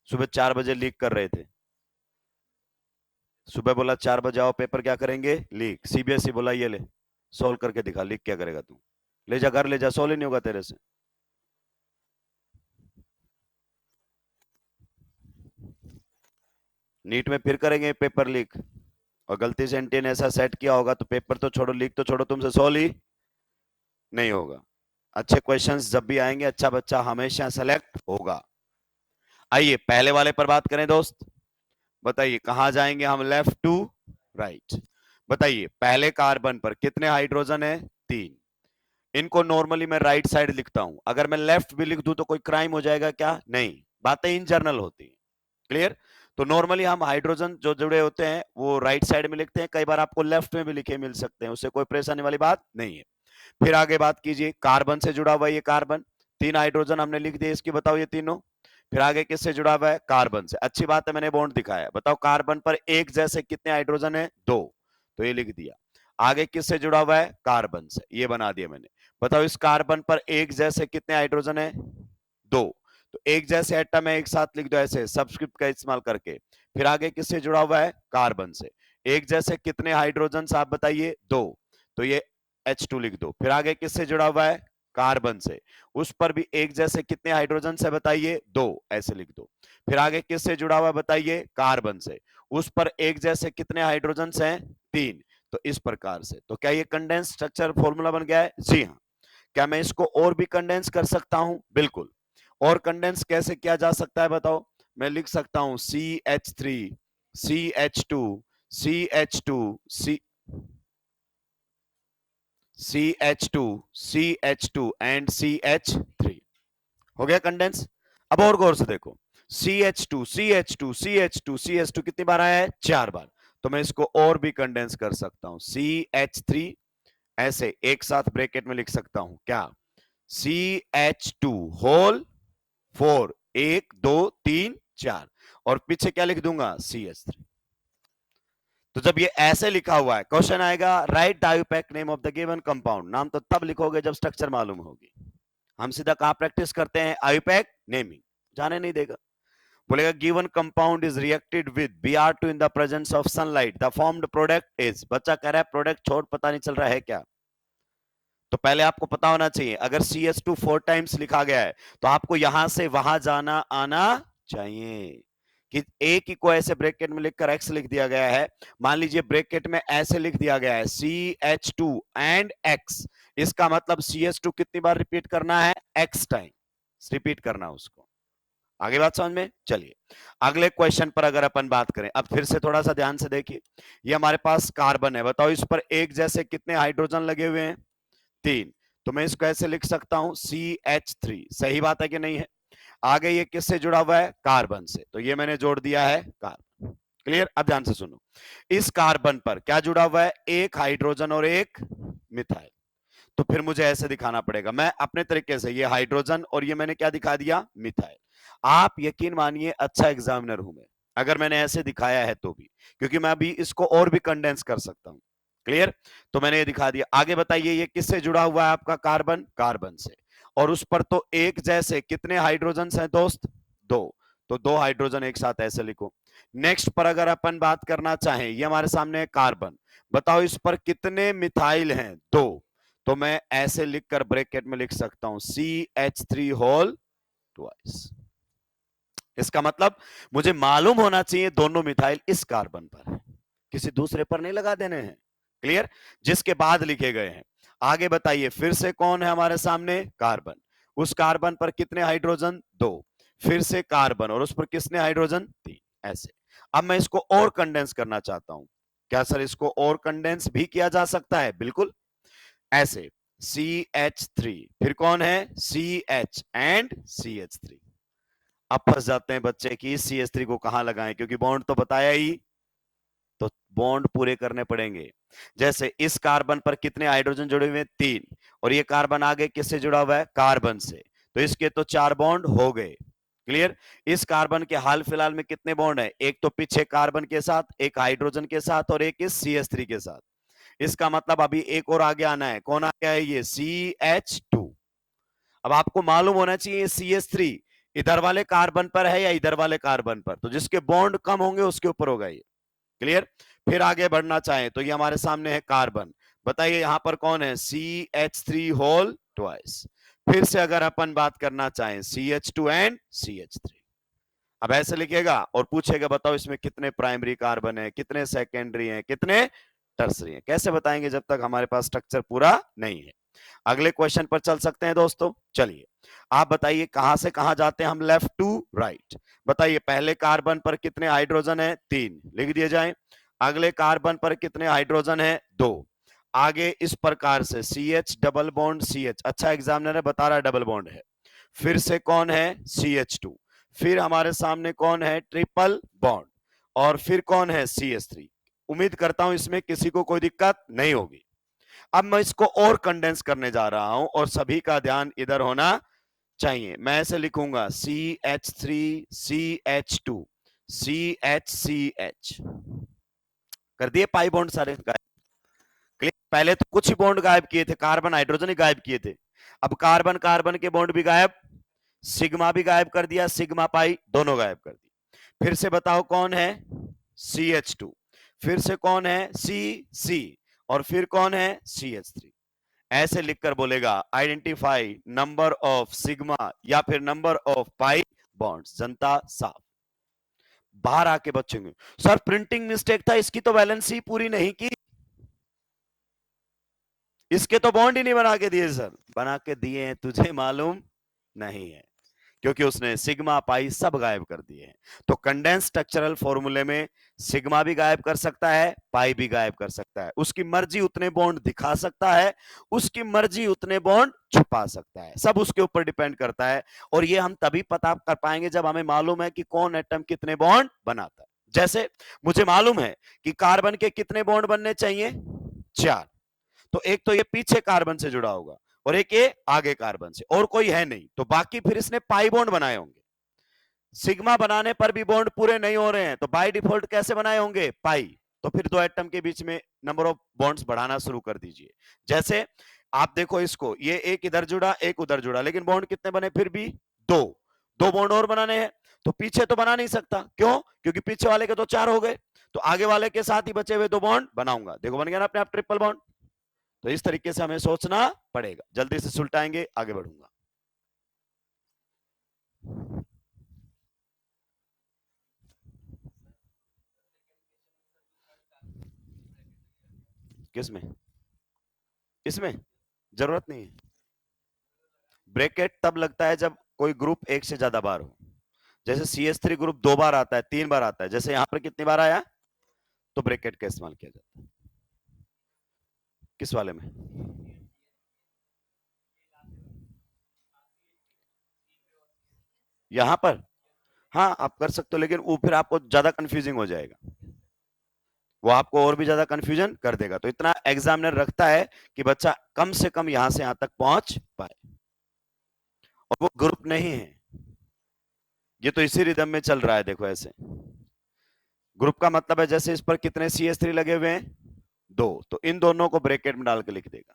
सुबह 4 बजे लीक कर रहे थे, सुबह बोला 4 बजे आओ पेपर क्या करेंगे, लीक। सीबीएसई बोला ये ले सोल्व करके दिखा, लीक क्या करेगा तू, ले जा घर ले जा, सोल्व ही नहीं होगा तेरे से। नीट में फिर करेंगे पेपर लीक, और गलती से एनटीए ने ऐसा सेट किया होगा तो पेपर तो छोड़ो, लीक तो छोड़ो, तुमसे सोल्व ही नहीं होगा। अच्छे क्वेश्चंस जब भी आएंगे अच्छा बच्चा हमेशा सेलेक्ट होगा। आइए पहले वाले पर बात करें दोस्त, बताइए कहां जाएंगे हम, लेफ्ट टू राइट। बताइए पहले कार्बन पर कितने हाइड्रोजन है, 3। इनको नॉर्मली मैं राइट साइड लिखता हूं, अगर मैं लेफ्ट भी लिख दूं तो कोई क्राइम हो जाएगा क्या, नहीं, बातें इन जनरल होती है, क्लियर। तो नॉर्मली हम हाइड्रोजन जो जुड़े होते हैं वो राइट साइड में लिखते हैं, कई बार आपको लेफ्ट में भी लिखे मिल सकते हैं, उससे कोई परेशानी वाली बात नहीं है। फिर आगे बात कीजिए, कार्बन से जुड़ा हुआ ये कार्बन, 3 हाइड्रोजन हमने लिख दिए, इसकी बताओ ये तीनों। फिर आगे किससे जुड़ा हुआ है, कार्बन से, अच्छी बात है मैंने बॉन्ड दिखाया, बताओ कार्बन पर एक जैसे कितने हाइड्रोजन है, 2, तो ये लिख दिया। आगे किससे जुड़ा हुआ है, कार्बन से, ये बना दिया मैंने। बताओ इस कार्बन पर एक जैसे कितने हाइड्रोजन है, 2, तो एक जैसे एटम है एक साथ लिख दो ऐसे सबस्क्रिप्ट का इस्तेमाल करके। फिर आगे किससे जुड़ा हुआ है, कार्बन से, एक जैसे कितने हाइड्रोजन आप बताइए, 2, तो ये H2 लिख दो। फिर आगे किससे जुड़ा हुआ है, कार्बन से, उस पर भी एक जैसे कितने हाइड्रोजन से बताइए, 2, ऐसे लिख दो। फिर आगे किससे जुड़ा हुआ बताइए, कार्बन से, उस पर एक जैसे कितने हाइड्रोजन हैं, 3, तो इस प्रकार से। तो क्या ये कंडेंस स्ट्रक्चर फॉर्मूला बन गया है, जी हाँ। क्या मैं इसको और भी कंडेंस कर सकता हूं, बिल्कुल। और कंडेंस कैसे किया जा सकता है बताओ, मैं लिख सकता हूं CH3 CH2 CH2 CH2 CH2 and CH3, हो गया कंडेंस। अब और गौर से देखो, CH2 CH2 CH2 CH2 कितनी बार आया है, 4 बार, तो मैं इसको और भी कंडेंस कर सकता हूं, CH3 ऐसे एक साथ ब्रैकेट में लिख सकता हूं क्या, CH2 होल 4, 1 2 3 4, और पीछे क्या लिख दूंगा, CH3। तो जब ये ऐसे लिखा हुआ है, क्वेश्चन आएगा right the IUPAC name of the given compound, नाम तो तब लिखोगे जब स्ट्रक्चर मालूम होगी। हम सीधा कहां प्रैक्टिस करते हैं, आयुपैक नेमिंग, जाने नहीं देगा। बोलेगा given compound is reacted with Br2 in the presence of sunlight, the formed product is, बच्चा कह रहा है प्रोडक्ट छोड़ पता नहीं चल रहा है क्या, तो पहले आपको पता होना चाहिए, अगर CH2 4 टाइम्स लिखा गया है तो आपको यहां से वहां जाना आना चाहिए, कि एक ही को ऐसे ब्रैकेट में लिखकर x लिख दिया गया है, मान लीजिए ब्रैकेट में ऐसे लिख दिया गया है CH2 एंड x, इसका मतलब CH2 कितनी बार रिपीट करना है, x टाइम रिपीट करना उसको। आगे बात समझ में, चलिए अगले क्वेश्चन पर अगर अपन बात करें, अब फिर से थोड़ा सा ध्यान से देखिए, ये हमारे पास कार्बन है, बताओ इस पर एक जैसे कितने हाइड्रोजन लगे हुए हैं, 3, तो मैं इसको ऐसे लिख सकता हूं CH3, सही बात है कि नहीं है। आगे ये किससे जुड़ा हुआ है, कार्बन से, तो ये मैंने जोड़ दिया है कार्बन, क्लियर। अब ध्यान से सुनो, इस कार्बन पर क्या जुड़ा हुआ है, एक हाइड्रोजन और एक मिथाइल, तो फिर मुझे ऐसे दिखाना पड़ेगा, मैं अपने तरीके से, ये हाइड्रोजन और ये मैंने क्या दिखा दिया, मिथाइल। आप यकीन मानिए अच्छा एग्जामिनर हूं मैं, अगर मैंने ऐसे दिखाया है तो भी, क्योंकि मैं अभी इसको और भी कंडेंस कर सकता हूं, क्लियर। तो मैंने ये दिखा दिया। आगे बताइए ये किससे जुड़ा हुआ है आपका कार्बन, कार्बन से, और उस पर तो एक जैसे कितने हाइड्रोजन हैं दोस्त, 2, तो 2 हाइड्रोजन एक साथ ऐसे लिखो। नेक्स्ट पर अगर अपन बात करना चाहें, ये हमारे सामने है कार्बन, बताओ इस पर कितने मिथाइल हैं, 2, तो मैं ऐसे लिखकर ब्रैकेट में लिख सकता हूं CH3 होल ट्वाइस। इसका मतलब मुझे मालूम होना चाहिए दोनों मिथाइल इस कार्बन पर है, किसी दूसरे पर नहीं लगा देने हैं, क्लियर, जिसके बाद लिखे गए हैं। आगे बताइए फिर से कौन है हमारे सामने, कार्बन, उस कार्बन पर कितने हाइड्रोजन, 2, फिर से कार्बन और उस पर कितने हाइड्रोजन, 3, ऐसे। अब मैं इसको और कंडेंस करना चाहता हूं, क्या सर इसको और कंडेंस भी किया जा सकता है, बिल्कुल, ऐसे CH3, फिर कौन है CH एंड CH3। अब फंस जाते हैं बच्चे कि CH3 को कहां लगाएं, क्योंकि बॉन्ड तो बताया ही, तो बॉन्ड पूरे करने पड़ेंगे। जैसे इस कार्बन पर कितने हाइड्रोजन जुड़े हुए हैं 3, और ये कार्बन आगे किससे जुड़ा हुआ है कार्बन से, तो इसके तो 4 बॉन्ड हो गए। क्लियर। इस कार्बन के हाल फिलहाल में कितने बॉन्ड है, एक तो पीछे कार्बन के साथ, एक हाइड्रोजन के साथ, और एक इस CH3 के साथ। इसका मतलब अभी एक और आगे आना है, कौन आ गया है ये CH2। अब आपको मालूम होना चाहिए CH3 इधर वाले कार्बन पर है या इधर वाले कार्बन पर, तो जिसके बॉन्ड कम होंगे उसके ऊपर होगा ये। क्लियर। फिर आगे बढ़ना चाहें तो ये हमारे सामने है कार्बन, बताइए यहां पर कौन है CH3 होल ट्वाइस। फिर से अगर अपन बात करना चाहें CH2 एंड CH3, अब ऐसे लिखेगा और पूछेगा बताओ इसमें कितने प्राइमरी कार्बन है, कितने सेकेंडरी हैं, कितने टर्सरी हैं। कैसे बताएंगे जब तक हमारे पास स्ट्रक्चर पूरा नहीं है। अगले क्वेश्चन पर चल सकते हैं दोस्तों, चलिए आप बताइए कहां से कहां जाते हैं हम, लेफ्ट टू राइट। बताइए पहले कार्बन पर कितने हाइड्रोजन है 3, लिख दिए जाए। अगले कार्बन पर कितने हाइड्रोजन है 2। आगे इस प्रकार से CH डबल बॉन्ड CH, अच्छा एग्जामिनर है बता रहा है डबल बॉन्ड है। फिर से कौन है CH2, फिर हमारे सामने कौन है ट्रिपल बॉन्ड, और फिर कौन है CH3। उम्मीद करता हूं इसमें किसी को कोई दिक्कत नहीं होगी। अब मैं इसको और कंडेंस करने जा रहा हूं और सभी का ध्यान इधर होना चाहिए। मैं ऐसे लिखूंगा CH3 CH2 CH कर दिए पाई बॉन्ड सारे गायब। पहले तो कुछ ही बॉन्ड गायब किए थे, कार्बन हाइड्रोजन ही गायब किए थे। अब कार्बन कार्बन के बॉन्ड भी गायब, सिग्मा भी गायब कर दिया, सिग्मा पाई दोनों गायब कर दिए। फिर से बताओ कौन है CH2, फिर से कौन है C और फिर कौन है CH3। ऐसे लिखकर बोलेगा आइडेंटिफाई नंबर ऑफ सिग्मा या फिर नंबर ऑफ पाई बॉन्ड्स। जनता साफ बाहर आके बचेंगे, सर प्रिंटिंग मिस्टेक था, इसकी तो वैलेंसी पूरी नहीं की, इसके तो बॉन्ड ही नहीं बना के दिए। सर बना के दिए हैं, तुझे मालूम नहीं है, क्योंकि उसने सिग्मा पाई सब गायब कर दिए हैं। तो कंडेंस स्ट्रक्चरल फॉर्मूले में सिग्मा भी गायब कर सकता है, पाई भी गायब कर सकता है, उसकी मर्जी उतने बॉन्ड दिखा सकता है, उसकी मर्जी उतने बॉन्ड छुपा सकता है, सब उसके ऊपर डिपेंड करता है। और ये हम तभी पता कर पाएंगे जब हमें मालूम है कि कौन एटम कितने बॉन्ड बनाता है। जैसे मुझे मालूम है कि कार्बन के कितने बॉन्ड बनने चाहिए 4, तो एक तो ये पीछे कार्बन से जुड़ा होगा और एक ये आगे कार्बन से, और कोई है नहीं, तो बाकी फिर इसने पाई बॉन्ड बनाए होंगे। सिग्मा बनाने पर भी बॉन्ड पूरे नहीं हो रहे हैं, तो बाय डिफॉल्ट कैसे बनाए होंगे पाई, तो फिर दो एटम के बीच में नंबर ऑफ बॉन्ड्स बढ़ाना शुरू कर दीजिए। जैसे आप देखो इसको, ये एक इधर जुड़ा एक उधर जुड़ा, लेकिन बॉन्ड कितने बने फिर भी दो, दो बॉन्ड और बनाने हैं, तो पीछे तो बना नहीं सकता, क्यों, क्योंकि पीछे वाले के तो 4 हो गए, तो आगे वाले के साथ ही बचे हुए दो बॉन्ड बनाऊंगा, देखो बन गया ना अपने आप ट्रिपल बॉन्ड। तो इस तरीके से हमें सोचना पड़ेगा। जल्दी से सुलटाएंगे, आगे बढ़ूंगा। किसमें, इसमें जरूरत नहीं है। ब्रैकेट तब लगता है जब कोई ग्रुप एक से ज्यादा बार हो, जैसे CH3 ग्रुप 2 बार आता है 3 बार आता है, जैसे यहां पर कितनी बार आया, तो ब्रैकेट का इस्तेमाल किया जाता है। किस वाले में, यहां पर, हाँ आप कर सकते हो, लेकिन वो फिर आपको ज्यादा कंफ्यूजिंग हो जाएगा, वो आपको और भी ज्यादा कंफ्यूजन कर देगा। तो इतना एग्जामिनर रखता है कि बच्चा कम से कम यहां से यहां तक पहुंच पाए, और वो ग्रुप नहीं है, ये तो इसी रिदम में चल रहा है। देखो ऐसे ग्रुप का मतलब है जैसे इस पर कितने CH3 लगे हुए हैं 2, तो इन दोनों को ब्रैकेट में डाल के लिख देगा।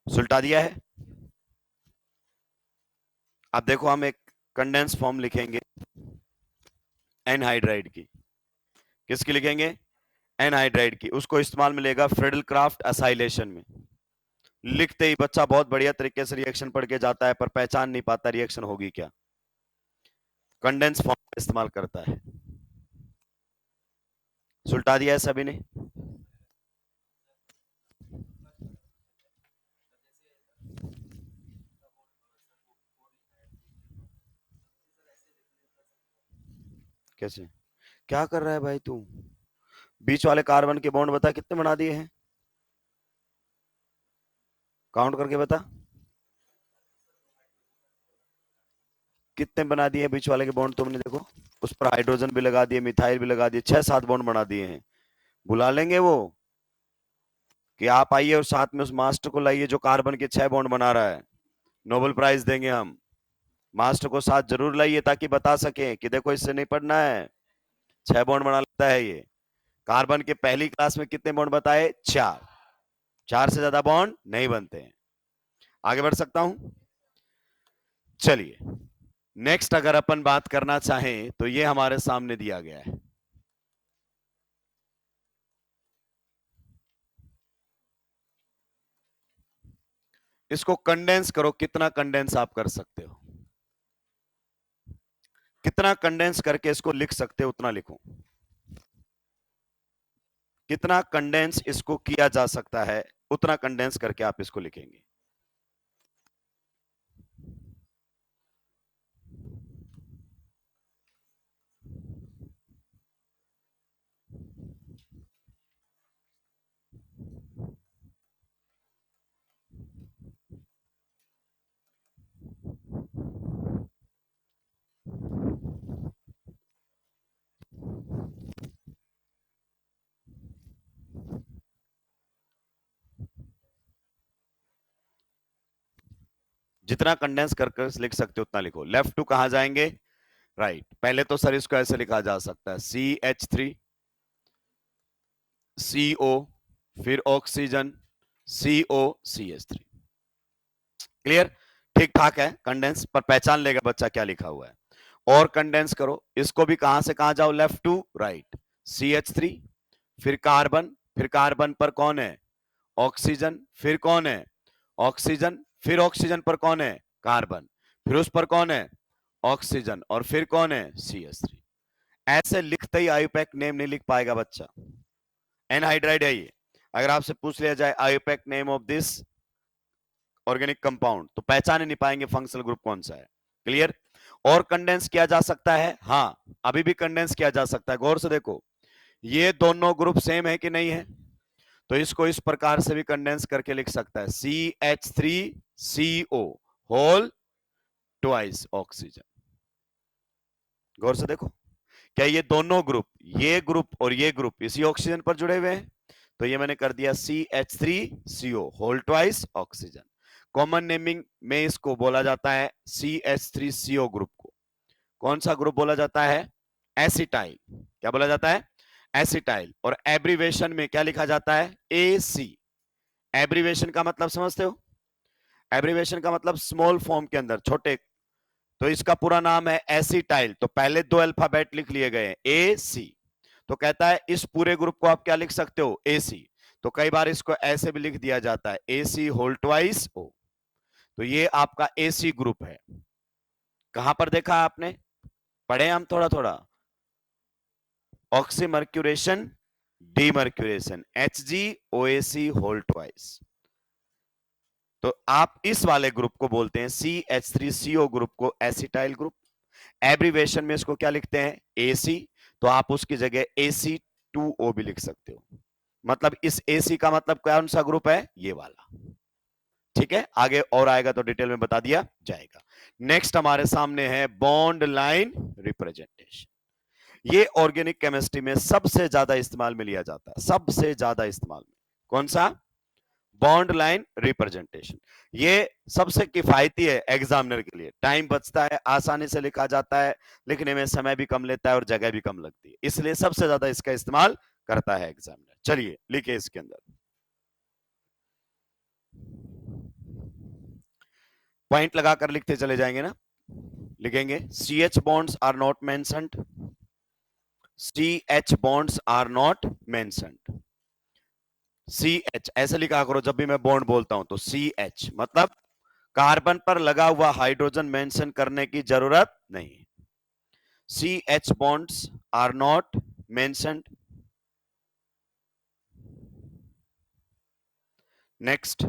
सुलटा दिया है। अब देखो हम एक कंडेंस फॉर्म लिखेंगे एनहाइड्राइड की, किसकी लिखेंगे, एनहाइड्राइड की, उसको इस्तेमाल मिलेगा फ्रेडल क्राफ्ट असाइलेशन में। लिखते ही बच्चा बहुत बढ़िया तरीके से रिएक्शन पढ़ के जाता है, पर पहचान नहीं पाता रिएक्शन होगी क्या, कंडेंस फॉर्म का इस्तेमाल करता है। सुलटा दिया है सभी ने। कैसे, क्या कर रहा है भाई तू, बीच वाले कार्बन के बॉन्ड बता कितने बना दिए हैं, काउंट करके बता, कितने बना दिए बीच वाले के बॉन्ड तुमने? देखो उस पर हाइड्रोजन भी लगा दिए, मिथाइल भी लगा दिए, 6-7 बॉन्ड बना दिए हैं। बुला लेंगे वो कि आप आइए और साथ में उस मास्टर को लाइए जो कार्बन के 6 बॉन्ड बना रहा है, नोबेल प्राइज देंगे हम। मास्टर को साथ जरूर लाइए ताकि बता सके कि देखो इससे नहीं पढ़ना है, 6 बॉन्ड बना लेता है ये। कार्बन के पहली क्लास में कितने बॉन्ड बताए? 4। 4 से ज्यादा बॉन्ड नहीं बनते हैं। आगे बढ़ सकता हूं? चलिए नेक्स्ट अगर अपन बात करना चाहें तो ये हमारे सामने दिया गया है। इसको कंडेंस करो, कितना कंडेंस आप कर सकते हो, कितना कंडेंस करके इसको लिख सकते हो उतना लिखो। कितना कंडेंस इसको किया जा सकता है उतना कंडेंस करके आप इसको लिखेंगे। जितना कंडेंस करके लिख सकते हो उतना लिखो। लेफ्ट टू कहां जाएंगे? राइट। पहले तो सर इसको ऐसे लिखा जा सकता है CH3 CO, फिर ऑक्सीजन CO CH3। क्लियर? ठीक ठाक है कंडेंस, पर पहचान लेगा बच्चा क्या लिखा हुआ है। और कंडेंस करो इसको भी, कहां से कहां जाओ? Left to right. CH3, फिर कार्बन पर कौन है? ऑक्सीजन, फिर कौन है? ऑक्सीजन, फिर ऑक्सीजन पर कौन है? कार्बन, फिर उस पर कौन है? ऑक्सीजन, और फिर कौन है? CH3। ऐसे लिखते ही आयुपैक नेम नहीं लिख पाएगा बच्चा। एनहाइड्राइड है ये। अगर आपसे पूछ लिया जाए IUPAC name of this organic compound तो पहचान ही नहीं पाएंगे फंक्शनल ग्रुप कौन सा है। क्लियर? और कंडेंस किया जा सकता है, हाँ अभी भी कंडेंस किया जा सकता है। गौर से देखो ये दोनों ग्रुप सेम है कि नहीं है, तो इसको इस प्रकार से भी कंडेंस करके लिख सकता है CH3CO होल ट्वाइस ऑक्सीजन। गौर से देखो क्या ये दोनों ग्रुप, ये ग्रुप और ये ग्रुप इसी ऑक्सीजन पर जुड़े हुए हैं, तो ये मैंने कर दिया CH3CO whole twice oxygen. Common naming में इसको बोला जाता है CH3CO ग्रुप को। कौन सा ग्रुप बोला जाता है? एसिटाइल। क्या बोला जाता है? एसिटाइल। और एब्रीवेशन में क्या लिखा जाता है? AC। एब्रीवेशन का मतलब समझते हो? एब्रीवेशन का मतलब स्मॉल फॉर्म के अंदर छोटे, तो इसका पूरा नाम है एसिटाइल, तो पहले 2 अल्फाबेट लिख लिए गए AC। तो कहता है इस पूरे ग्रुप को आप क्या लिख सकते हो? AC। तो कई बार इसको ऐसे भी लिख दिया जाता है AC होल ट्वाइस O। तो ये आपका AC ग्रुप है। कहां पर देखा आपने? पढ़े हम थोड़ा थोड़ा। Oxymercuration, demercuration, HgOAc whole twice. तो आप इस वाले ग्रुप को बोलते हैं CH3CO ग्रुप को एसिटाइल ग्रुप। एब्रीवेशन में इसको क्या लिखते हैं? AC। तो आप उसकी जगह AC2O भी लिख सकते हो। मतलब इस AC का मतलब कौन सा ग्रुप है? ये वाला। ठीक है, आगे और आएगा तो डिटेल में बता दिया जाएगा। नेक्स्ट हमारे सामने है बॉन्ड लाइन रिप्रेजेंटेशन। ये ऑर्गेनिक केमिस्ट्री में सबसे ज्यादा इस्तेमाल में लिया जाता है, सबसे ज्यादा इस्तेमाल में। कौन सा? Bond line representation. ये सबसे किफायती है एग्जामिनर के लिए, टाइम बचता है, आसानी से लिखा जाता है, लिखने में समय भी कम लेता है और जगह भी कम लगती है, इसलिए सबसे ज्यादा इसका इस्तेमाल करता है एग्जामिनर। चलिए लिखिए इसके अंदर पॉइंट लगाकर लिखते चले जाएंगे ना। लिखेंगे CH bonds are not mentioned, CH bonds are not mentioned। CH ऐसे लिखा करो जब भी मैं बॉन्ड बोलता हूं तो CH मतलब कार्बन पर लगा हुआ हाइड्रोजन मेंशन करने की जरूरत नहीं। CH bonds are not mentioned। Next,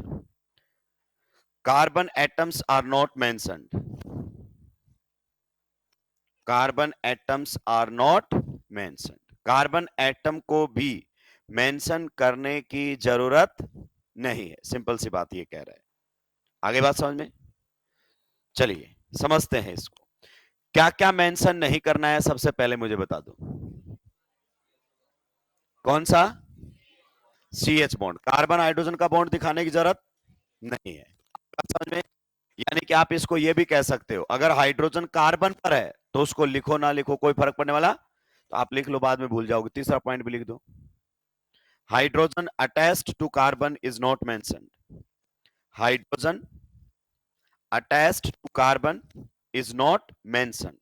carbon atoms are not mentioned। Carbon atoms are not mentioned. Carbon atom को भी मेंशन करने की जरूरत नहीं है, सिंपल सी बात ये कह रहा है। आगे बात समझ में? चलिए समझते हैं इसको। क्या क्या मेंशन नहीं करना है सबसे पहले मुझे बता दो। कौन सा? CH बॉन्ड, कार्बन हाइड्रोजन का बॉन्ड दिखाने की जरूरत नहीं है। बात समझ में? यानी कि आप इसको ये भी कह सकते हो, अगर हाइड्रोजन कार्बन पर है तो उसको लिखो ना लिखो कोई फर्क पड़ने वाला, तो आप लिख लो, बाद में भूल जाओगे। तीसरा पॉइंट भी लिख दो, hydrogen attached to carbon is not mentioned. Hydrogen attached to carbon is not mentioned.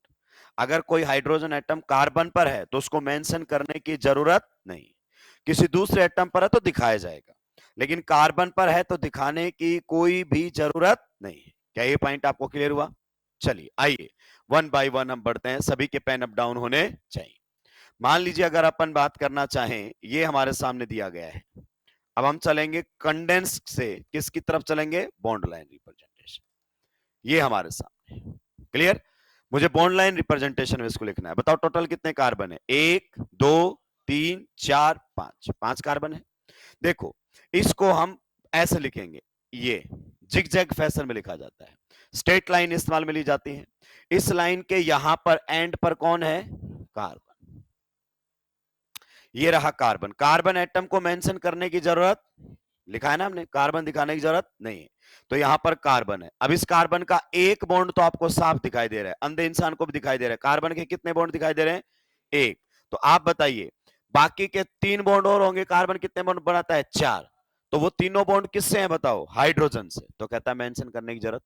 अगर कोई हाइड्रोजन एटम कार्बन पर है तो उसको मेंशन करने की जरूरत नहीं। किसी दूसरे एटम पर है तो दिखाया जाएगा, लेकिन कार्बन पर है तो दिखाने की कोई भी जरूरत नहीं है। क्या ये पॉइंट आपको क्लियर हुआ? चलिए आइए वन बाय वन हम बढ़ते हैं, सभी के पेन अप डाउन होने चाहिए। मान लीजिए अगर अपन बात करना चाहें, ये हमारे सामने दिया गया है। अब हम चलेंगे कंडेंस से किसकी तरफ चलेंगे? Bond line representation. ये हमारे सामने क्लियर। मुझे बॉन्ड लाइन रिप्रेजेंटेशन में इसको लिखना है। बताओ टोटल कितने कार्बन है? 1 2 3 4 5, 5 कार्बन है। देखो इसको हम ऐसे लिखेंगे, ये जिगजैग फैशन में लिखा जाता है, स्ट्रेट लाइन इस्तेमाल में ली जाती है। इस लाइन के यहां पर एंड पर कौन है? कार्बन। ये रहा कार्बन। कार्बन एटम को मेंशन करने की जरूरत, लिखा है ना हमने, कार्बन दिखाने की जरूरत नहीं है। तो यहां पर कार्बन है। अब इस कार्बन का एक बॉन्ड तो आपको साफ दिखाई दे रहा है, अंधे इंसान को भी दिखाई दे रहा है। कार्बन के कितने बॉन्ड दिखाई दे रहे हैं? एक। तो आप बताइए बाकी के 3 बॉन्ड और होंगे, कार्बन कितने बॉन्ड बनाता है? 4। तो वो तीनों बॉन्ड किससे हैं बताओ? हाइड्रोजन से। तो कहता है मेंशन करने की जरूरत।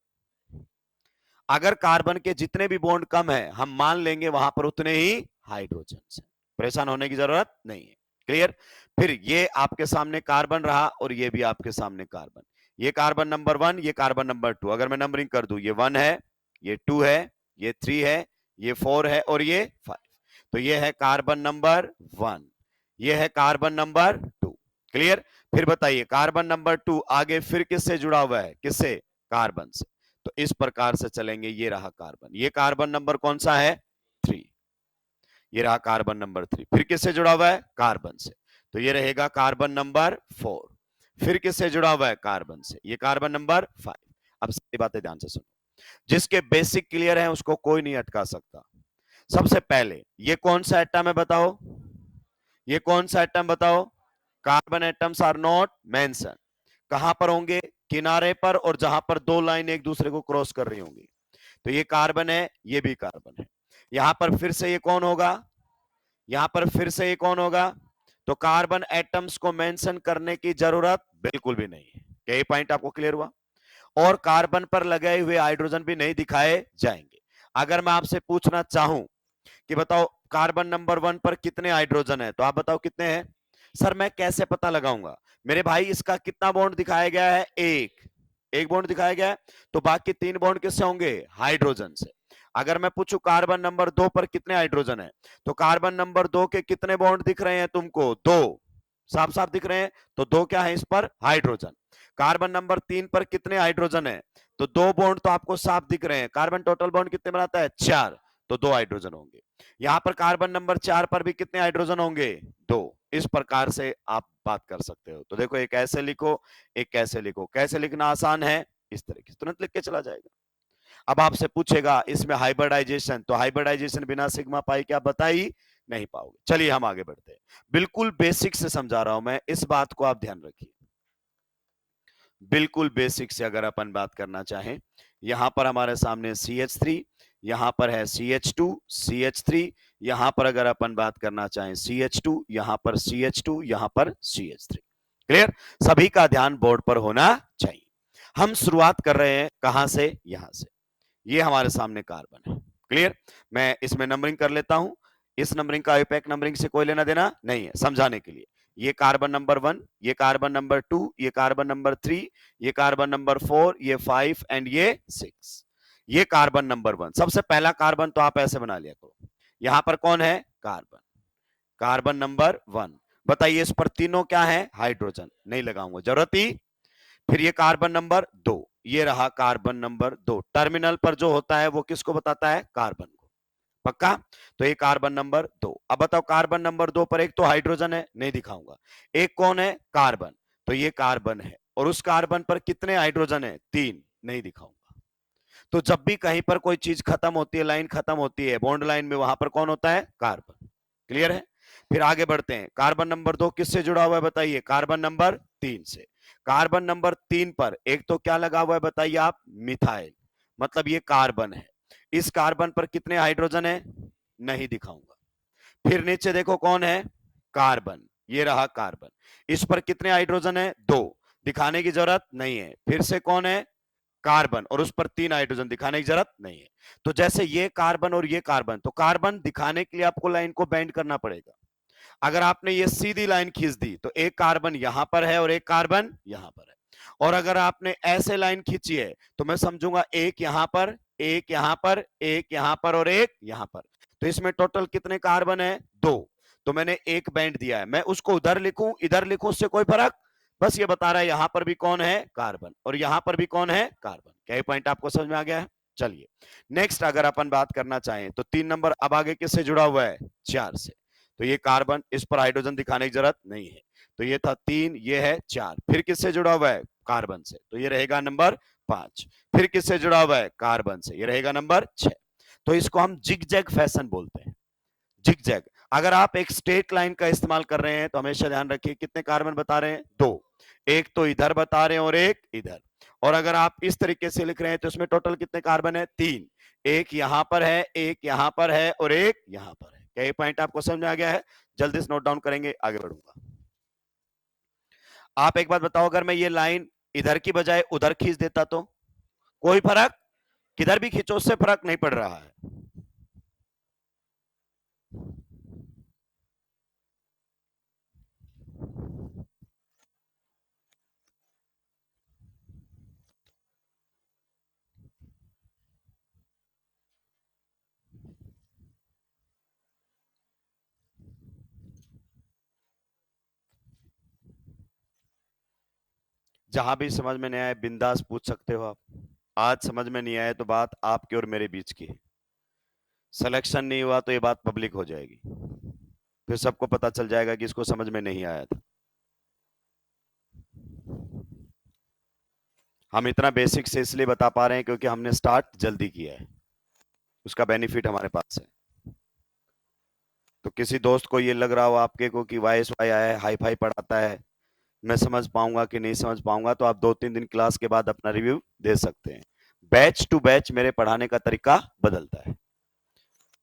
अगर कार्बन के जितने भी बॉन्ड कम है हम मान लेंगे वहां पर उतने ही हाइड्रोजन से, परेशान होने की जरूरत नहीं है। क्लियर? फिर ये आपके सामने कार्बन रहा और ये भी आपके सामने कार्बन। ये कार्बन नंबर 1, ये कार्बन नंबर 2। अगर मैं नंबरिंग कर दूं, ये 1 है, ये 2 है, ये 3 है, ये 4 है और ये 5। तो ये है कार्बन नंबर 1, ये है कार्बन नंबर 2। क्लियर? फिर बताइए कार्बन नंबर 2 आगे फिर किससे जुड़ा हुआ है? किससे? कार्बन से। तो इस प्रकार से चलेंगे। ये रहा कार्बन, ये कार्बन नंबर कौन सा है? 3। ये रहा कार्बन नंबर 3। फिर किससे जुड़ा हुआ है? कार्बन से। तो ये रहेगा कार्बन नंबर 4। फिर किससे जुड़ा हुआ है? कार्बन से। ये कार्बन नंबर 5। अब सारी बातें ध्यान से सुनो, जिसके बेसिक क्लियर है उसको कोई नहीं अटका सकता। सबसे पहले ये कौन सा एटम है बताओ? ये कौन सा एटम बताओ? Carbon atoms are not mention. कहां पर होंगे? किनारे पर, और जहां पर दो लाइन एक दूसरे को क्रॉस कर रही होंगी। तो ये कार्बन है, ये भी कार्बन है। यहां पर फिर से ये कौन होगा? यहां पर फिर से ये कौन होगा? तो कार्बन एटम्स को मेंशन करने की जरूरत बिल्कुल भी नहीं है। क्या ये पॉइंट आपको क्लियर हुआ? और कार्बन पर लगे हुए हाइड्रोजन भी नहीं दिखाए जाएंगे। अगर मैं आपसे पूछना चाहूं कि बताओ कार्बन नंबर 1 पर कितने हाइड्रोजन है, तो आप बताओ कितने हैं? सर मैं कैसे पता लगाऊंगा? मेरे भाई इसका कितना बॉन्ड दिखाया गया है? एक। एक बॉन्ड दिखाया गया है, तो बाकी 3 बॉन्ड किससे होंगे? हाइड्रोजन से। अगर मैं पूछूं कार्बन नंबर 2 पर कितने हाइड्रोजन है, तो कार्बन नंबर 2 के कितने बॉन्ड दिख रहे हैं तुमको? 2। साफ साफ दिख रहे हैं, तो 2 क्या है इस पर? हाइड्रोजन। कार्बन नंबर 3 पर कितने हाइड्रोजन है, तो 2 बॉन्ड तो आपको साफ दिख रहे हैं। कार्बन टोटल बॉन्ड कितने बनाता है? 4। तो 2 हाइड्रोजन होंगे। यहां पर कार्बन नंबर 4 पर भी कितने हाइड्रोजन होंगे? 2। इस प्रकार से आप बात कर सकते हो। तो देखो एक ऐसे लिखो, एक कैसे लिखो। कैसे लिखना आसान है, इस तरीके से तुरंत लिख के चला जाएगा। अब आपसे पूछेगा इसमें हाइब्रिडाइजेशन, तो हाइब्रिडाइजेशन बिना सिग्मा पाई क्या बता ही नहीं पाओगे। चलिए हम आगे बढ़ते हैं, बिल्कुल बेसिक से समझा रहा हूं मैं, इस बात को आप ध्यान रखिए। बिल्कुल बेसिक से अगर अपन बात करना चाहें, यहां पर हमारे सामने CH3, यहां पर है CH2, CH3, यहां पर अगर अपन बात करना चाहें CH2, यहां पर CH2, यहां पर CH3। क्लियर? सभी का ध्यान बोर्ड पर होना चाहिए। हम शुरुआत कर रहे हैं कहां से? यहां से। ये हमारे सामने कार्बन है। क्लियर? मैं इसमें नंबरिंग कर लेता हूं। इस नंबरिंग का आईयूपैक नंबरिंग से कोई लेना देना नहीं है, समझाने के लिए। ये कार्बन नंबर 1, ये कार्बन नंबर 2, ये कार्बन नंबर 3, ये कार्बन नंबर 4, ये 5 एंड ये 6। ये कार्बन नंबर 1। सबसे पहला कार्बन तो आप ऐसे बना लिया करो। यहां पर कौन है? कार्बन। Carbon number 1। बताइए इस पर तीनों क्या है? हाइड्रोजन। नहीं लगाऊंगा, जरूरत ही। फिर ये कार्बन नंबर 2, ये रहा कार्बन नंबर 2। टर्मिनल पर जो होता है वो किसको बताता है? कार्बन को। पक्का? तो ये कार्बन नंबर 2। अब बताओ कार्बन नंबर 2 पर एक तो हाइड्रोजन है, नहीं दिखाऊंगा। एक कौन है? कार्बन। तो ये कार्बन है, और उस कार्बन पर कितने हाइड्रोजन है? 3। नहीं दिखाऊंगा। तो जब भी कहीं पर कोई चीज खत्म होती है, लाइन खत्म होती है बॉन्ड लाइन में, वहां पर कौन होता है? कार्बन। क्लियर है? फिर आगे बढ़ते हैं। कार्बन नंबर 2 किससे जुड़ा हुआ है बताइए? कार्बन नंबर 3 से। कार्बन नंबर 3 पर एक तो क्या लगा हुआ है बताइए आप? मिथाइल। मतलब ये कार्बन है। इस कार्बन पर कितने हाइड्रोजन है? नहीं दिखाऊंगा। फिर नीचे देखो कौन है? कार्बन। ये रहा कार्बन। इस पर कितने हाइड्रोजन है? 2। दिखाने की जरूरत नहीं है। फिर से कौन है? कार्बन। और उस पर 3 हाइड्रोजन, दिखाने की जरूरत नहीं है। तो जैसे ये कार्बन और ये कार्बन, तो कार्बन दिखाने के लिए आपको लाइन को बेंड करना पड़ेगा। अगर आपने ये सीधी लाइन खींच दी तो एक कार्बन यहां पर है और एक कार्बन यहां पर है। और अगर आपने ऐसे लाइन खींची है तो मैं समझूंगा एक यहां पर, एक यहां पर, एक यहां पर और एक यहां पर। तो इसमें टोटल कितने कार्बन है? 2। तो मैंने एक बैंड दिया है, मैं उसको उधर लिखूं इधर लिखूं उससे कोई फर्क, बस ये बता रहा है यहां पर भी कौन है? कार्बन। और यहां पर भी कौन है? कार्बन। क्या ये पॉइंट आपको समझ में आ गया है? चलिए नेक्स्ट अगर अपन बात करना चाहें तो 3 नंबर अब आगे किससे जुड़ा हुआ है? 4 से। तो ये कार्बन, इस पर हाइड्रोजन दिखाने की जरूरत नहीं है। तो ये था 3, ये है 4। फिर किससे जुड़ा हुआ है? कार्बन से। तो ये रहेगा नंबर 5। फिर किससे जुड़ा हुआ है? कार्बन से। ये रहेगा नंबर 6। तो इसको हम जिग जैग फैशन बोलते हैं। Zig zag. अगर आप एक स्ट्रेट लाइन का इस्तेमाल कर रहे हैं तो हमेशा ध्यान रखिए कितने कार्बन बता रहे हैं? 2। एक तो इधर बता रहे हैं और एक इधर। और अगर आप इस तरीके से लिख रहे हैं तो इसमें टोटल कितने कार्बन है? 3। एक यहां पर है, एक यहां पर है और एक यहां पर है। क्या ये पॉइंट आपको समझ में आ गया है? जल्दी से नोट डाउन करेंगे, आगे बढ़ूंगा। आप एक बात बताओ, अगर मैं ये लाइन इधर की बजाय उधर खींच देता तो कोई फर्क? किधर भी खींचो उससे फर्क नहीं पड़ रहा है। जहां भी समझ में नहीं आए बिंदास पूछ सकते हो आप। आज समझ में नहीं आए तो बात आपके और मेरे बीच की है। सिलेक्शन नहीं हुआ तो ये बात पब्लिक हो जाएगी, फिर सबको पता चल जाएगा कि इसको समझ में नहीं आया था। हम इतना बेसिक से इसलिए बता पा रहे हैं क्योंकि हमने स्टार्ट जल्दी किया है, उसका बेनिफिट हमारे पास है। तो किसी दोस्त को ये लग रहा हो आपके को कि वाई वाई आया है, हाई फाई पढ़ाता है, मैं समझ पाऊंगा कि नहीं समझ पाऊंगा, तो आप 2-3 दिन क्लास के बाद अपना रिव्यू दे सकते हैं। बैच टू बैच मेरे पढ़ाने का तरीका बदलता है।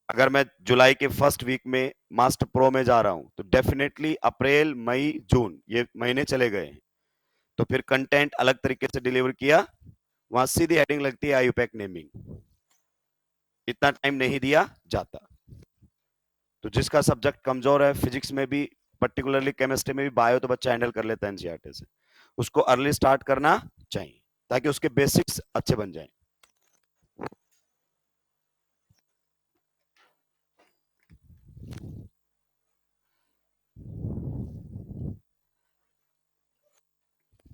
अगर मैं जुलाई के फर्स्ट वीक में मास्टर प्रो में जा रहा हूं तो डेफिनेटली अप्रैल मई जून ये महीने चले गए हैं, तो फिर कंटेंट अलग तरीके से डिलीवर किया। वहां सीधी हेडिंग लगती है आईयूपैक नेमिंग, इतना टाइम नहीं दिया जाता। तो जिसका सब्जेक्ट कमजोर है फिजिक्स में भी, पर्टिकुलरली केमिस्ट्री में भी, बायो तो बच्चा हैंडल कर लेता है एनसीईआरटी से, उसको अर्ली स्टार्ट करना चाहिए ताकि उसके बेसिक्स अच्छे बन जाएं।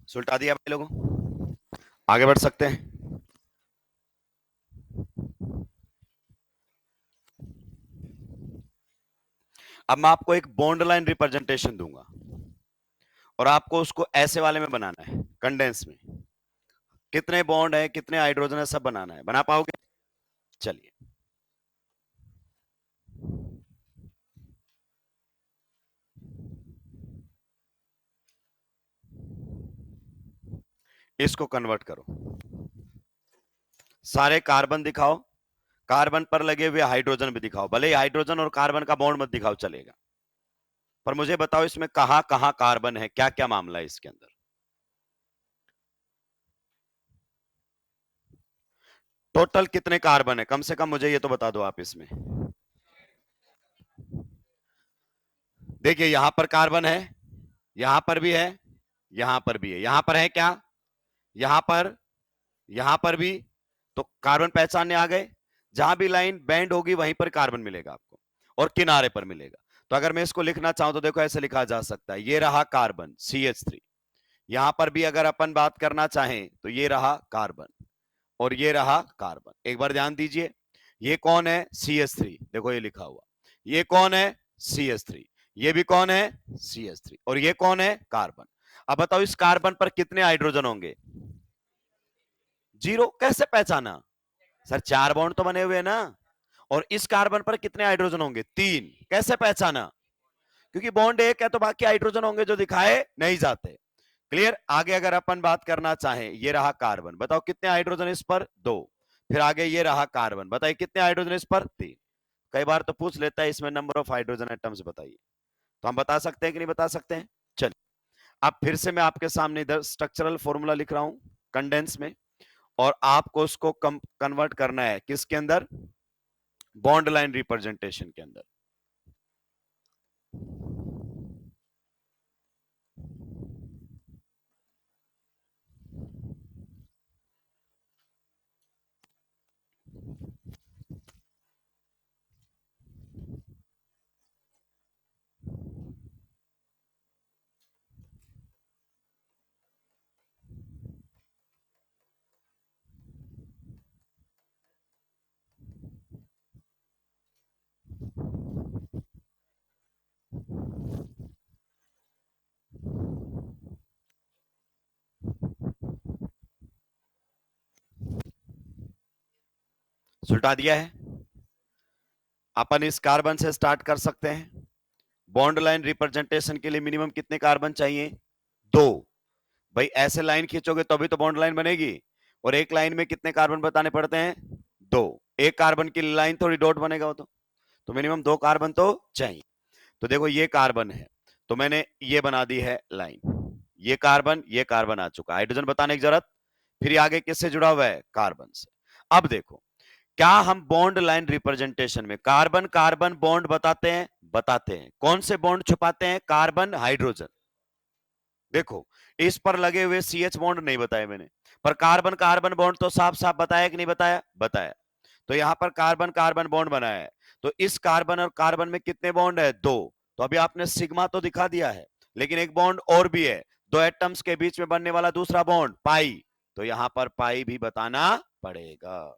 सुलटा दिया भाई लोगों, आगे बढ़ सकते हैं। अब मैं आपको एक बॉन्ड लाइन रिप्रेजेंटेशन दूंगा और आपको उसको ऐसे वाले में बनाना है, कंडेंस में। कितने बॉन्ड है, कितने हाइड्रोजन है, सब बनाना है। बना पाओगे? चलिए इसको कन्वर्ट करो, सारे कार्बन दिखाओ, कार्बन पर लगे हुए हाइड्रोजन भी दिखाओ, भले ही हाइड्रोजन और कार्बन का बॉन्ड मत दिखाओ चलेगा, पर मुझे बताओ इसमें कहां कहां कार्बन है, क्या क्या मामला है इसके अंदर। टोटल कितने कार्बन है कम से कम मुझे ये तो बता दो आप इसमें। देखिए यहां पर कार्बन है, यहां पर भी है, यहां पर भी है, यहां पर है क्या? यहां पर, यहां पर भी। तो कार्बन पहचानने आ गए। जहां भी लाइन बैंड होगी वहीं पर कार्बन मिलेगा आपको और किनारे पर मिलेगा। तो अगर मैं इसको लिखना चाहूं तो देखो ऐसे लिखा जा सकता है, ये रहा कार्बन CH3। यहां पर भी अगर अपन बात करना चाहें तो ये रहा कार्बन और ये रहा कार्बन। एक बार ध्यान दीजिए, ये कौन है? CH3, देखो ये लिखा हुआ। ये कौन है? CH3। ये भी कौन है? CH3। और ये कौन है? कार्बन। अब बताओ इस कार्बन पर कितने हाइड्रोजन होंगे? जीरो कैसे पहचाना सर? 4 बॉन्ड तो बने हुए हैं ना, और इस कार्बन पर कितने हाइड्रोजन होंगे? 3। कैसे पहचाना? क्योंकि बॉन्ड एक है तो बाकी हाइड्रोजन होंगे जो दिखाए नहीं जाते। क्लियर? आगे अगर अपन बात करना चाहें, ये रहा कार्बन, बताओ कितने हाइड्रोजन इस पर? 2। फिर आगे ये रहा कार्बन, बताइए कितने हाइड्रोजन इस पर? 3। कई बार तो पूछ लेता है इसमें नंबर ऑफ हाइड्रोजन एटम्स बताइए, तो हम बता सकते हैं कि नहीं बता सकते हैं? चलिए, अब फिर से मैं आपके सामने इधर स्ट्रक्चरल फॉर्मूला लिख रहा हूं कंडेंस में, और आपको उसको कन्वर्ट करना है किसके अंदर? बॉन्ड लाइन रिप्रेजेंटेशन के अंदर। सुलटा दिया है। अपन इस कार्बन से स्टार्ट कर सकते हैं। बॉन्ड लाइन रिप्रेजेंटेशन के लिए मिनिमम कितने कार्बन चाहिए? 2। भाई ऐसे लाइन खींचोगे तो अभी तो बॉन्ड लाइन बनेगी, और एक लाइन में कितने कार्बन बताने पड़ते हैं? 2। एक कार्बन की लाइन थोड़ी डॉट बनेगा वो तो मिनिमम 2 कार्बन तो चाहिए। तो देखो ये कार्बन है, तो मैंने ये बना दी है लाइन, ये कार्बन आ चुका, हाइड्रोजन बताने की जरूरत। फिर आगे किससे जुड़ा हुआ है? कार्बन से। अब देखो, क्या हम बॉन्ड लाइन रिप्रेजेंटेशन में कार्बन कार्बन बॉन्ड बताते हैं? बताते हैं। कौन से बॉन्ड छुपाते हैं? Carbon hydrogen. देखो, इस पर लगे हुए सी एच बॉन्ड नहीं बताए मैंने, पर कार्बन कार्बन बॉन्ड तो साफ साफ बताया कि नहीं बताया? बताया। तो यहां पर कार्बन कार्बन बॉन्ड बनाया है, तो इस कार्बन और कार्बन में कितने बॉन्ड है? 2। तो अभी आपने सिग्मा तो दिखा दिया है, लेकिन एक बॉन्ड और भी है, दो एटम्स के बीच में बनने वाला दूसरा बॉन्ड पाई, तो यहां पर पाई भी बताना पड़ेगा।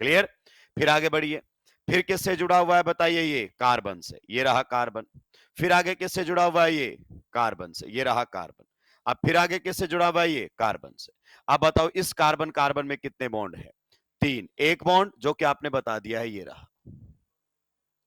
क्लियर? फिर आगे बढ़िए, फिर किससे जुड़ा हुआ है बताइए? ये कार्बन से, ये रहा कार्बन। फिर आगे किससे जुड़ा हुआ है? ये कार्बन से, ये रहा कार्बन। अब फिर आगे किससे जुड़ा हुआ है? ये कार्बन से। अब बताओ इस कार्बन कार्बन में कितने बॉन्ड है? 3। एक बॉन्ड जो कि आपने बता दिया है, ये रहा।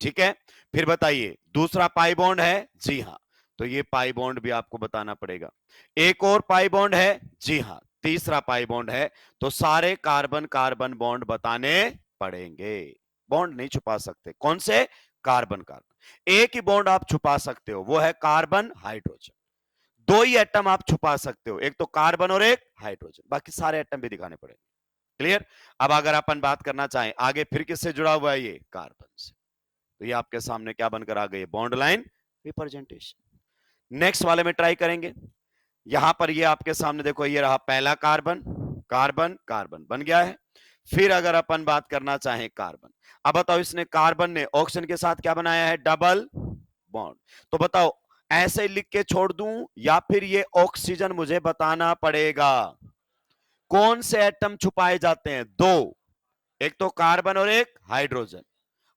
ठीक है, फिर बताइए दूसरा पाई बॉन्ड है? जी हाँ, तो ये पाई बॉन्ड भी आपको बताना पड़ेगा। एक और पाई बॉन्ड है? जी हाँ, तीसरा पाई बॉन्ड है। तो सारे कार्बन कार्बन बॉन्ड बताने पड़ेंगे, बॉन्ड नहीं छुपा सकते। कौन से? Carbon carbon. एक ही बॉन्ड आप छुपा सकते हो, वो है कार्बन हाइड्रोजन। दो ही एटम आप छुपा सकते हो, एक तो कार्बन और एक हाइड्रोजन, बाकी सारे एटम भी दिखाने पड़ेंगे। क्लियर? अब अगर अपन बात करना चाहें आगे, फिर किससे जुड़ा हुआ है? ये कार्बन से। तो ये आपके सामने क्या बनकर आ गई? Bond line representation. नेक्स्ट वाले में ट्राई करेंगे। यहां पर ये आपके सामने देखो, ये रहा पहला कार्बन, कार्बन कार्बन बन गया है। फिर अगर अपन बात करना चाहें कार्बन, अब बताओ इसने कार्बन ने ऑक्सीजन के साथ क्या बनाया है? Double bond. तो बताओ ऐसे लिख के छोड़ दूं या फिर ये ऑक्सीजन मुझे बताना पड़ेगा? कौन से एटम छुपाए जाते हैं? दो, एक तो कार्बन और एक हाइड्रोजन।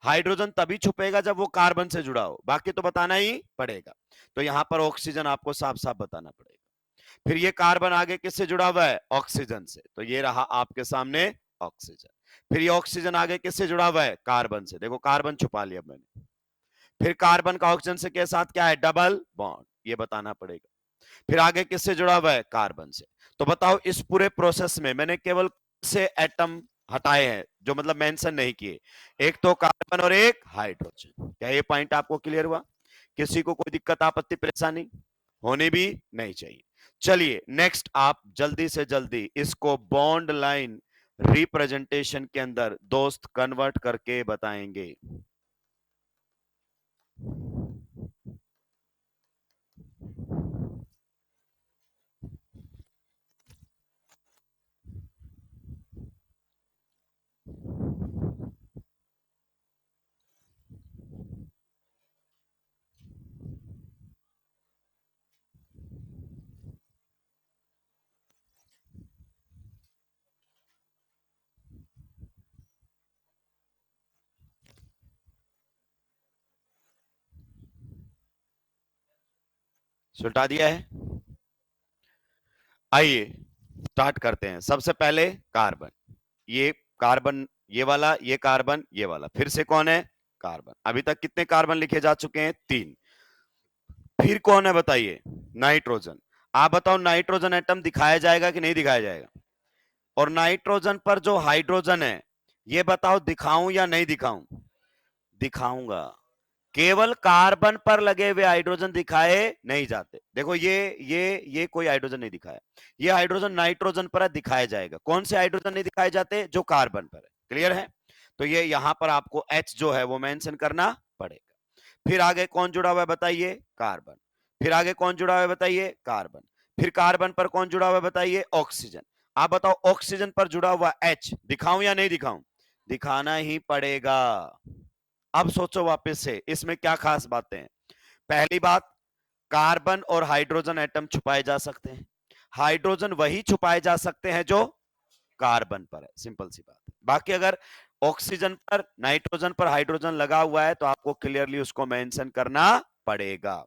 हाइड्रोजन तभी छुपेगा जब वो कार्बन से जुड़ा हो, बाकी तो बताना ही पड़ेगा। तो यहां पर ऑक्सीजन आपको साफ साफ बताना पड़ेगा। फिर ये कार्बन आगे किससे जुड़ा हुआ है? ऑक्सीजन से, तो ये रहा आपके सामने ऑक्सीजन। फिर ये ऑक्सीजन आगे किससे जुड़ा हुआ है? कार्बन से, देखो कार्बन छुपा लिया मैंने। फिर कार्बन का ऑक्सीजन से के साथ क्या है? डबल बॉन्ड, ये बताना पड़ेगा। फिर आगे किससे जुड़ा हुआ है? कार्बन से। तो बताओ इस पूरे प्रोसेस में मैंने केवल से एटम हटाए हैं जो मतलब मेंशन नहीं किए? एक तो कार्बन और एक हाइड्रोजन। क्या ये पॉइंट आपको क्लियर हुआ? किसी को कोई दिक्कत आपत्ति परेशानी होनी भी नहीं चाहिए। चलिए नेक्स्ट, आप जल्दी से जल्दी इसको बॉन्ड लाइन रिप्रेजेंटेशन के अंदर दोस्त कन्वर्ट करके बताएंगे। सुलटा दिया है। आइए स्टार्ट करते हैं। सबसे पहले कार्बन, ये कार्बन, ये वाला, ये कार्बन, ये वाला, फिर से कौन है? कार्बन। अभी तक कितने कार्बन लिखे जा चुके हैं? 3। फिर कौन है बताइए? नाइट्रोजन। आप बताओ नाइट्रोजन एटम दिखाया जाएगा कि नहीं दिखाया जाएगा? और नाइट्रोजन पर जो हाइड्रोजन है, ये बताओ दिखाऊं या नहीं दिखाऊं? दिखाऊंगा। केवल कार्बन पर लगे हुए हाइड्रोजन दिखाए नहीं जाते। देखो ये कोई हाइड्रोजन नहीं दिखाया, ये हाइड्रोजन नाइट्रोजन पर दिखाया जाएगा। कौन से हाइड्रोजन नहीं दिखाए जाते? जो कार्बन पर है। क्लियर है? तो ये यहां पर आपको H जो है वो मेंशन करना पड़ेगा। फिर आगे कौन जुड़ा हुआ है बताइए? कार्बन। फिर आगे कौन जुड़ा हुआ है बताइए? कार्बन। फिर कार्बन पर कौन जुड़ा हुआ है बताइए? ऑक्सीजन। आप बताओ ऑक्सीजन पर जुड़ा हुआ H दिखाऊं या नहीं दिखाऊं? दिखाना ही पड़ेगा। अब सोचो वापस से, इसमें क्या खास बातें हैं? पहली बात, कार्बन और हाइड्रोजन एटम छुपाए जा सकते हैं। हाइड्रोजन वही छुपाए जा सकते हैं जो कार्बन पर है। सिंपल सी बात है। बाकी अगर ऑक्सीजन पर, नाइट्रोजन पर हाइड्रोजन लगा हुआ है तो आपको क्लियरली उसको मेंशन करना पड़ेगा।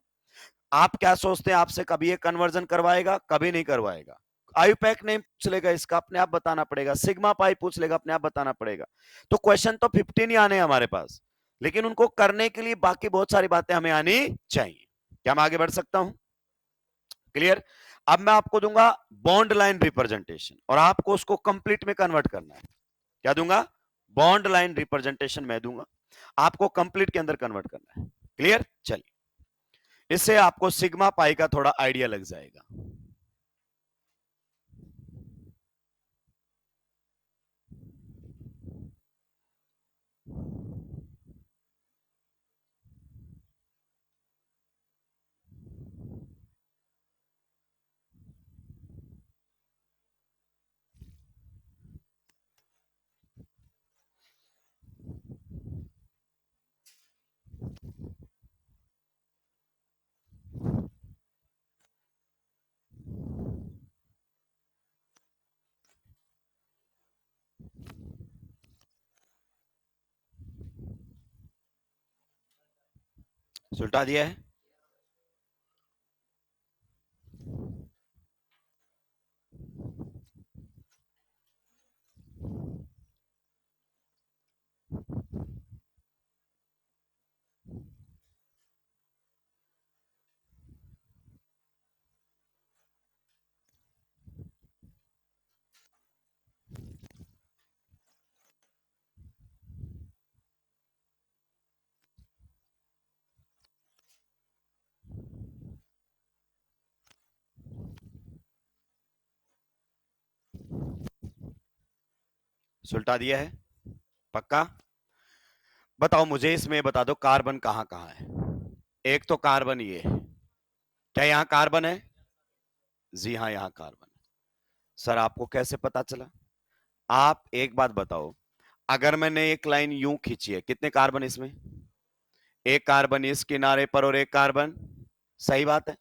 आप क्या सोचते हैं आपसे कभी ये कन्वर्जन करवाएगा? कभी नहीं करवाएगा। आयुपैक नेम पूछ लेगा इसका, अपने आप बताना पड़ेगा। सिग्मा पाई पूछ लेगा, अपने आप बताना पड़ेगा। तो क्वेश्चन तो 15 ही आने हमारे पास, लेकिन उनको करने के लिए बाकी बहुत सारी बातें हमें आनी चाहिए। क्या मैं आगे बढ़ सकता हूं? क्लियर? अब मैं आपको दूंगा बॉन्ड लाइन रिप्रेजेंटेशन और आपको उसको कंप्लीट में कन्वर्ट करना है। क्या दूंगा? बॉन्ड लाइन रिप्रेजेंटेशन मैं दूंगा, आपको कंप्लीट के अंदर कन्वर्ट करना है। क्लियर? चलिए, इससे आपको सिग्मा पाई का थोड़ा आइडिया लग जाएगा। सुलटा दिया है? सुलटा दिया है? पक्का? बताओ मुझे, इसमें बता दो कार्बन कहां कहां है। एक तो कार्बन ये है, क्या यहां कार्बन है? जी हाँ, यहां कार्बन है। सर आपको कैसे पता चला? आप एक बात बताओ, अगर मैंने एक लाइन यूं खींची है, कितने कार्बन इसमें? एक कार्बन इस किनारे पर और एक कार्बन, सही बात है।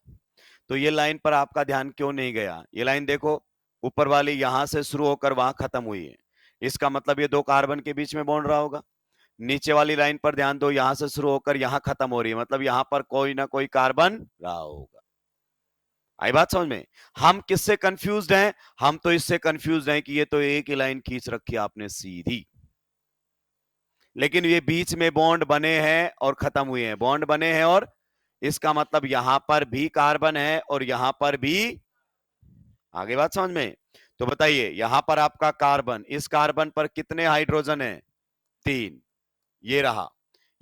तो ये लाइन पर आपका ध्यान क्यों नहीं गया? ये लाइन देखो, ऊपर वाली यहां से शुरू होकर वहां खत्म हुई है, इसका मतलब ये दो कार्बन के बीच में बॉन्ड रहा होगा। नीचे वाली लाइन पर ध्यान दो, यहां से शुरू होकर यहां खत्म हो रही है, मतलब यहां पर कोई ना कोई कार्बन रहा होगा। आई बात समझ में? हम किससे कंफ्यूज्ड हैं? हम तो इससे कंफ्यूज्ड हैं कि ये तो एक ही लाइन खींच रखी आपने सीधी, लेकिन ये बीच में बॉन्ड बने हैं और खत्म हुए हैं, बॉन्ड बने हैं, और इसका मतलब यहां पर भी कार्बन है और यहां पर भी। आगे बात समझ में? तो बताइए, यहां पर आपका कार्बन, इस कार्बन पर कितने हाइड्रोजन है? 3। ये रहा,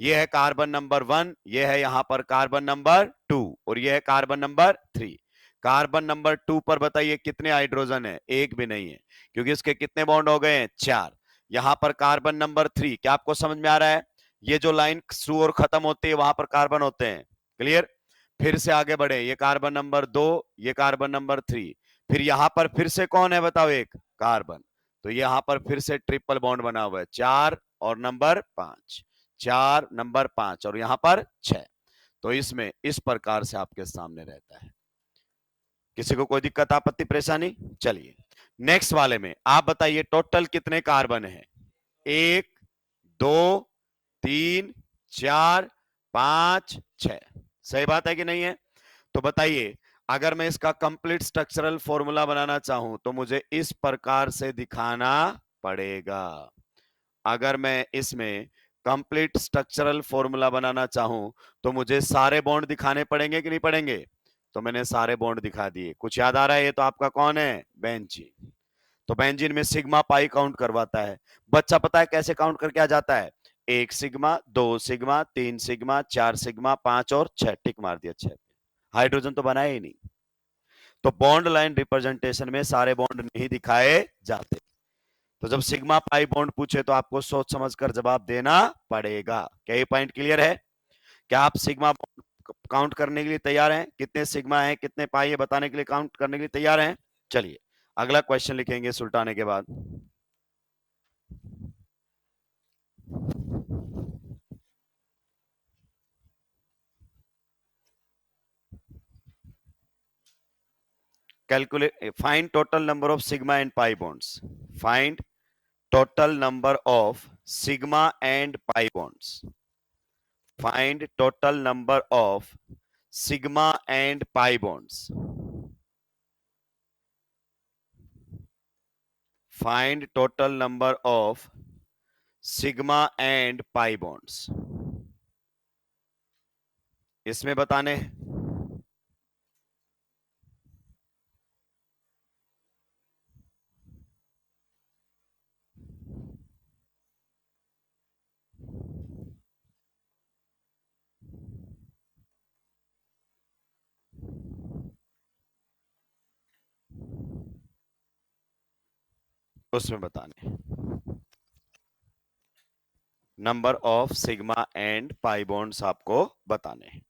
ये है कार्बन नंबर 1, ये है यहां पर कार्बन नंबर 2, और ये है कार्बन नंबर 3। कार्बन नंबर 2 पर बताइए कितने हाइड्रोजन है? एक भी नहीं है, क्योंकि इसके कितने बॉन्ड हो गए हैं? 4। यहां पर कार्बन नंबर 3, क्या आपको समझ में आ रहा है? ये जो लाइन शुरू और खत्म होती है वहां पर कार्बन होते हैं। क्लियर? फिर से आगे बढ़े, ये कार्बन नंबर 2, ये कार्बन नंबर 3, फिर यहां पर फिर से कौन है बताओ? एक कार्बन। तो यहां पर फिर से ट्रिपल बॉन्ड बना हुआ है, 4 और नंबर 5, 4 नंबर 5 और यहां पर 6। तो इसमें इस प्रकार से आपके सामने रहता है। किसी को कोई दिक्कत, आपत्ति, परेशानी? चलिए नेक्स्ट वाले में आप बताइए टोटल कितने कार्बन है? 1, 2, 3, 4, 5, 6। सही बात है कि नहीं है? तो बताइए, अगर मैं इसका कंप्लीट स्ट्रक्चरल फॉर्मूला बनाना चाहूं तो मुझे इस प्रकार से दिखाना पड़ेगा। अगर मैं इसमें कंप्लीट स्ट्रक्चरल फॉर्मूला बनाना चाहूं तो मुझे सारे बॉन्ड दिखाने पड़ेंगे कि नहीं पड़ेंगे? तो मैंने सारे बॉन्ड दिखा दिए। कुछ याद आ रहा है? ये तो आपका कौन है? बेंजीन। तो बेंजीन में सिग्मा पाई काउंट करवाता है। बच्चा पता है कैसे काउंट करके आ जाता है? 1 सिग्मा, 2 सिग्मा, 3 सिग्मा, 4 सिग्मा, 5 और 6, टिक मार दिया 6। हाइड्रोजन तो बनाया ही नहीं। तो बॉन्ड लाइन रिप्रेजेंटेशन में सारे बॉन्ड नहीं दिखाए जाते। तो जब सिग्मा पाई बॉन्ड पूछे तो आपको सोच समझकर जवाब देना पड़ेगा। क्या ये पॉइंट क्लियर है? क्या आप सिग्मा काउंट करने के लिए तैयार हैं? कितने सिग्मा है कितने पाई है बताने के लिए काउंट करने के लिए तैयार हैं? चलिए अगला क्वेश्चन लिखेंगे सुलटाने के बाद। Calculate, find total number of sigma and pi bonds. Find total number of sigma and pi bonds. Find total number of sigma and pi bonds. Find total number of sigma and pi bonds. इसमें बताने उसमें बताने number of sigma and pi bonds आपको बताने।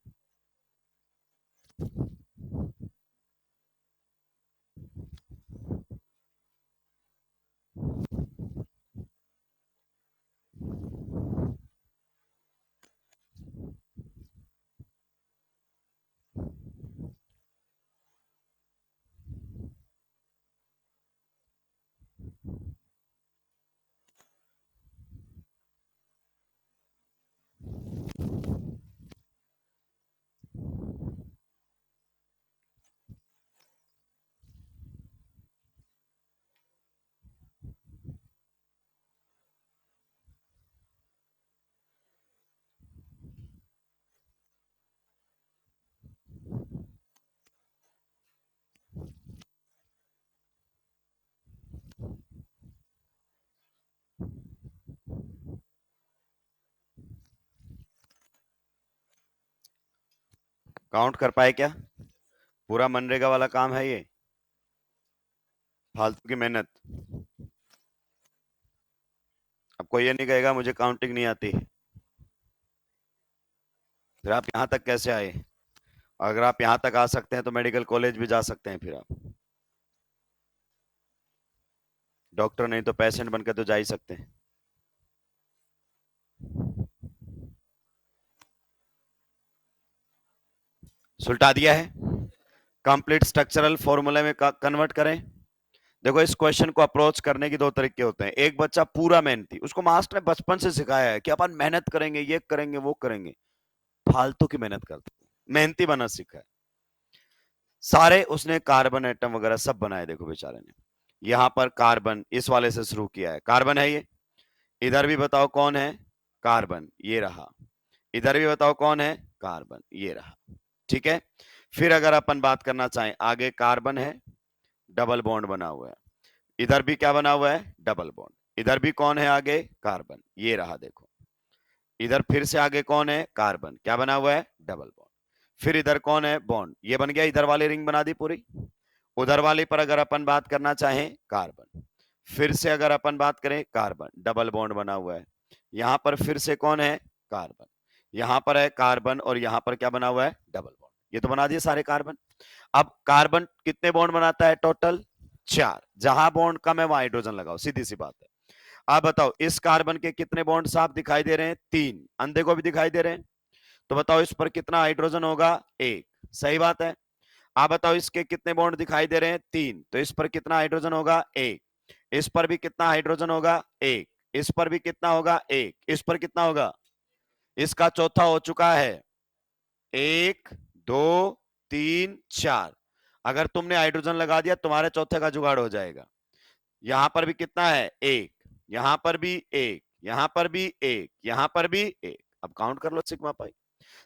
Count कर पाए क्या? पूरा मनरेगा वाला काम है ये, फालतू की मेहनत। अब कोई ये नहीं कहेगा मुझे काउंटिंग नहीं आती। फिर आप यहां तक कैसे आए? अगर आप यहां तक आ सकते हैं तो मेडिकल कॉलेज भी जा सकते हैं। फिर आप डॉक्टर नहीं तो पेशेंट बनकर तो जा ही सकते हैं। सुलटा दिया है। कंप्लीट स्ट्रक्चरल फॉर्मूले में कन्वर्ट करें। देखो इस क्वेश्चन को अप्रोच करने की दो तरीके होते हैं। एक बच्चा पूरा मेहनती, उसको मास्टर ने बचपन से सिखाया है कि अपन मेहनत करेंगे, ये करेंगे वो करेंगे, फालतू की मेहनत करता है, मेहनती बनना सीखा है। सारे उसने कार्बन एटम वगैरह सब बनाए। देखो बेचारे ने यहां पर कार्बन इस वाले से शुरू किया है, कार्बन है ये। इधर भी बताओ कौन है? कार्बन, ये रहा। इधर भी बताओ कौन है? कार्बन, ये रहा। ठीक है। फिर अगर अपन बात करना चाहें, आगे कार्बन है, डबल बॉन्ड बना हुआ है। इधर भी क्या बना हुआ है? Double bond. इधर भी कौन है आगे? कार्बन, ये रहा देखो। इधर फिर से आगे कौन है? कार्बन, क्या बना हुआ है? Double bond. फिर इधर कौन है? बॉन्ड, ये बन गया। इधर वाली रिंग बना दी पूरी। उधर वाली पर अगर अपन बात करना चाहें, कार्बन। फिर से अगर अपन बात करें, कार्बन, डबल बॉन्ड बना हुआ है। यहां पर फिर से कौन है? कार्बन। यहां पर है कार्बन और यहां पर क्या बना हुआ है? Double bond. ये तो बना दिए सारे कार्बन। अब कार्बन कितने बॉन्ड बनाता है? टोटल 4। जहां बॉन्ड कम है वहां हाइड्रोजन लगाओ, सीधी सी बात है। आप बताओ इस कार्बन के कितने बॉन्ड साफ दिखाई दे रहे हैं? 3। अंधे को भी दिखाई दे रहे हैं। तो बताओ इस पर कितना हाइड्रोजन होगा? 1। सही बात है। आप बताओ इसके कितने बॉन्ड दिखाई दे रहे हैं? 3। तो इस पर कितना हाइड्रोजन होगा? 1। इस पर भी कितना हाइड्रोजन होगा? 1। इस पर भी कितना होगा? 1। इस पर कितना होगा? इसका चौथा हो चुका है। 1 2 3 4। अगर तुमने हाइड्रोजन लगा दिया तुम्हारे चौथे का जुगाड़ हो जाएगा। यहां पर भी कितना है, एक, यहां पर भी एक, यहां पर भी एक, यहां पर भी एक। अब काउंट कर लो सिग्मा पाई।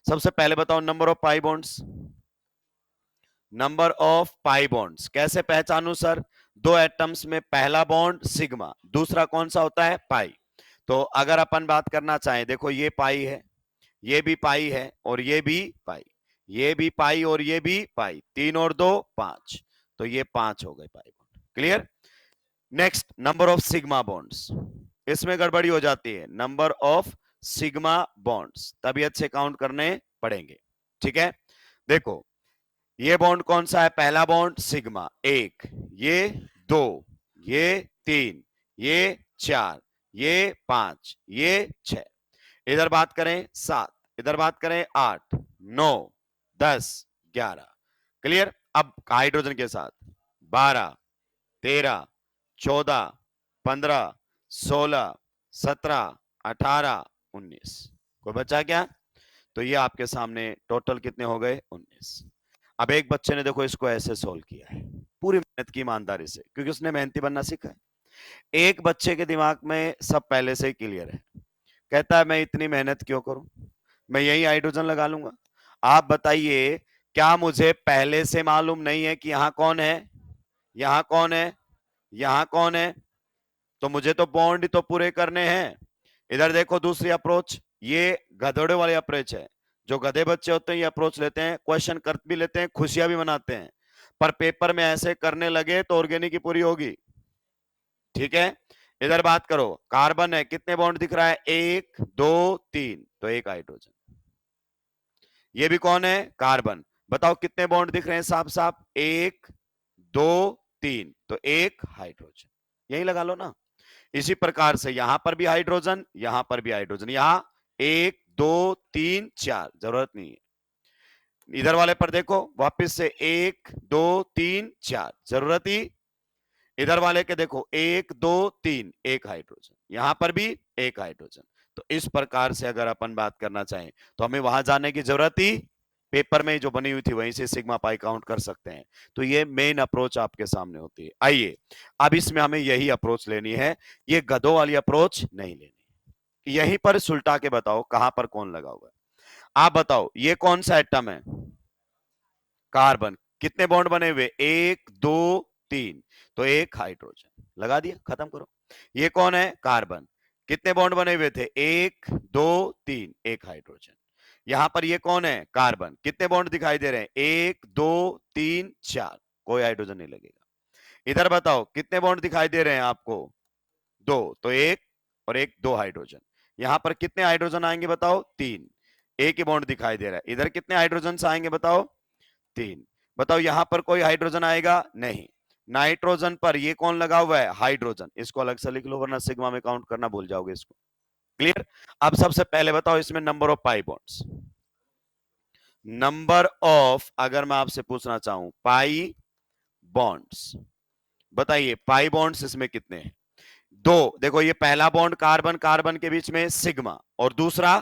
सबसे पहले बताओ number of pi bonds. Number of pi bonds कैसे पहचानू सर? दो एटम्स में पहला बॉन्ड सिग्मा, दूसरा कौन सा होता है, पाई। तो अगर अपन बात करना चाहें, देखो ये पाई है, ये भी पाई है, और ये भी पाई, ये भी पाई और ये भी पाई, 3 और 2 5, तो ये 5 हो गए pi bond. Clear? Next, number of sigma bonds. इसमें गड़बड़ी हो जाती है, नंबर ऑफ सिग्मा बॉन्ड्स तबीयत से काउंट करने पड़ेंगे। ठीक है, देखो ये बॉन्ड कौन सा है, पहला बॉन्ड सिग्मा, एक, ये दो, ये तीन, ये चार, ये पांच, ये छह। इधर बात करें 7, इधर बात करें 8, 9, 10, 11। क्लियर? अब हाइड्रोजन के साथ 12, 13, 14, 15, 16, 17, 18, 19। कोई बचा क्या? तो ये आपके सामने टोटल कितने हो गए, 19। अब एक बच्चे ने देखो इसको ऐसे सोल्व किया है, पूरी मेहनत की ईमानदारी से, क्योंकि उसने मेहनती बनना सीखा है। एक बच्चे के दिमाग में सब पहले से ही क्लियर है, कहता है मैं इतनी मेहनत क्यों करूं, मैं यही हाइड्रोजन लगा लूंगा। आप बताइए, क्या मुझे पहले से मालूम नहीं है कि यहां कौन है, यहां कौन है, यहां कौन है? तो मुझे तो बॉन्ड तो पूरे करने हैं। इधर देखो दूसरी अप्रोच, ये गधोड़े वाली अप्रोच है। जो गधे बच्चे होते हैं ये अप्रोच लेते हैं, क्वेश्चन कर भी लेते हैं, खुशियां भी मनाते हैं, पर पेपर में ऐसे करने लगे तो ऑर्गेनिक की पूरी होगी। ठीक है, इधर बात करो, कार्बन है, कितने बॉन्ड दिख रहा है, 1 2 3, तो एक हाइड्रोजन। ये भी कौन है, कार्बन। बताओ कितने बॉन्ड दिख रहे हैं साफ साफ, 1 2 3, तो एक हाइड्रोजन। यही लगा लो ना। इसी प्रकार से यहां पर भी हाइड्रोजन, यहां पर भी हाइड्रोजन, यहां 1 2 3 4, जरूरत नहीं है। इधर वाले पर देखो वापस से 1 2 3 4, जरूरत ही। इधर वाले के देखो 1 2 3, एक हाइड्रोजन, यहां पर भी एक हाइड्रोजन। तो इस प्रकार से अगर अपन बात करना चाहें तो हमें वहां जाने की जरूरत ही, पेपर में जो बनी हुई थी वहीं से सिग्मा पाई काउंट कर सकते हैं। तो ये मेन अप्रोच आपके सामने होती है। आइए अब इसमें हमें यही अप्रोच लेनी है, ये गधों वाली अप्रोच नहीं लेनी। यहीं पर सुलटा के बताओ कहां पर कौन लगा हुआ है। आप बताओ ये कौन सा एटम है, कार्बन। कितने बॉन्ड बने हुए, 1 2 3, तो एक हाइड्रोजन। लगा दिया, खत्म करो। ये कौन है, कार्बन। कितने बॉन्ड बने हुए थे, 1 2 3, एक हाइड्रोजन। यहां पर ये कौन है, कार्बन। कितने बॉन्ड दिखाई दे रहे हैं, 1 2 3 4, कोई हाइड्रोजन नहीं लगेगा। इधर बताओ कितने बॉन्ड दिखाई दे रहे हैं आपको, 2, तो एक और एक, 2 हाइड्रोजन। यहां पर कितने हाइड्रोजन आएंगे बताओ, 3, एक ही बॉन्ड दिखाई दे रहा है। इधर कितने हाइड्रोजन आएंगे बताओ, 3। बताओ यहां पर कोई हाइड्रोजन आएगा नहीं। नाइट्रोजन पर ये कौन लगा हुआ है, हाइड्रोजन। इसको अलग से लिख लो वरना सिग्मा में काउंट करना भूल जाओगे इसको। क्लियर? अब सबसे पहले बताओ इसमें number of pi bonds. Number of, अगर मैं आपसे पूछना चाहूं पाई बॉन्ड्स, बताइए पाई बॉन्ड्स इसमें कितने हैं, 2। देखो ये पहला बॉन्ड कार्बन कार्बन के बीच में सिग्मा और दूसरा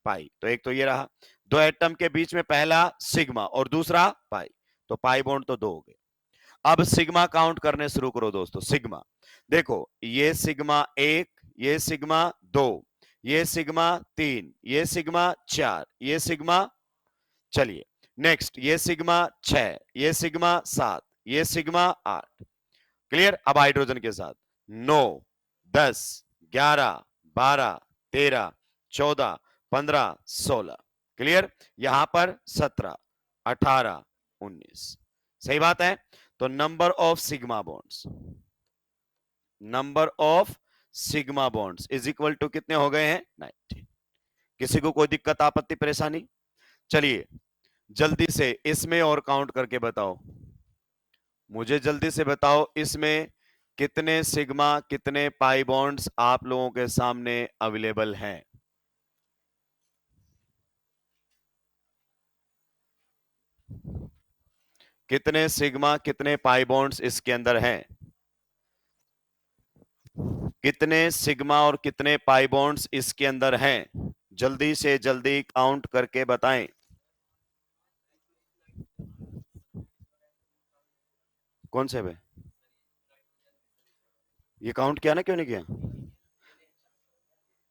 पाई, तो एक तो ये रहा। दो एटम के बीच में पहला सिग्मा और दूसरा पाई, तो पाई बॉन्ड तो 2 हो गए। अब सिग्मा काउंट करने शुरू करो दोस्तों। सिग्मा देखो, ये सिग्मा 1, ये सिग्मा 2, ये सिग्मा 3, ये सिग्मा 4, ये सिग्मा, चलिए नेक्स्ट, ये सिग्मा 6, ये सिग्मा 7, ये सिग्मा 8। क्लियर? अब हाइड्रोजन के साथ 9 10 11 12 13 14 15 16। क्लियर? यहां पर 17 18 19। सही बात है। तो number of sigma bonds, number of sigma bonds is equal to कितने हो गए हैं, 19। किसी को कोई दिक्कत आपत्ति परेशानी? चलिए जल्दी से इसमें और काउंट करके बताओ, मुझे जल्दी से बताओ इसमें कितने सिग्मा कितने पाई बॉन्ड्स आप लोगों के सामने अवेलेबल हैं। कितने सिग्मा कितने पाई बॉन्ड्स इसके अंदर हैं, कितने सिग्मा और कितने पाई बॉन्ड्स इसके अंदर हैं, जल्दी से जल्दी काउंट करके बताएं। कौन से पे? ये काउंट किया ना, क्यों नहीं किया?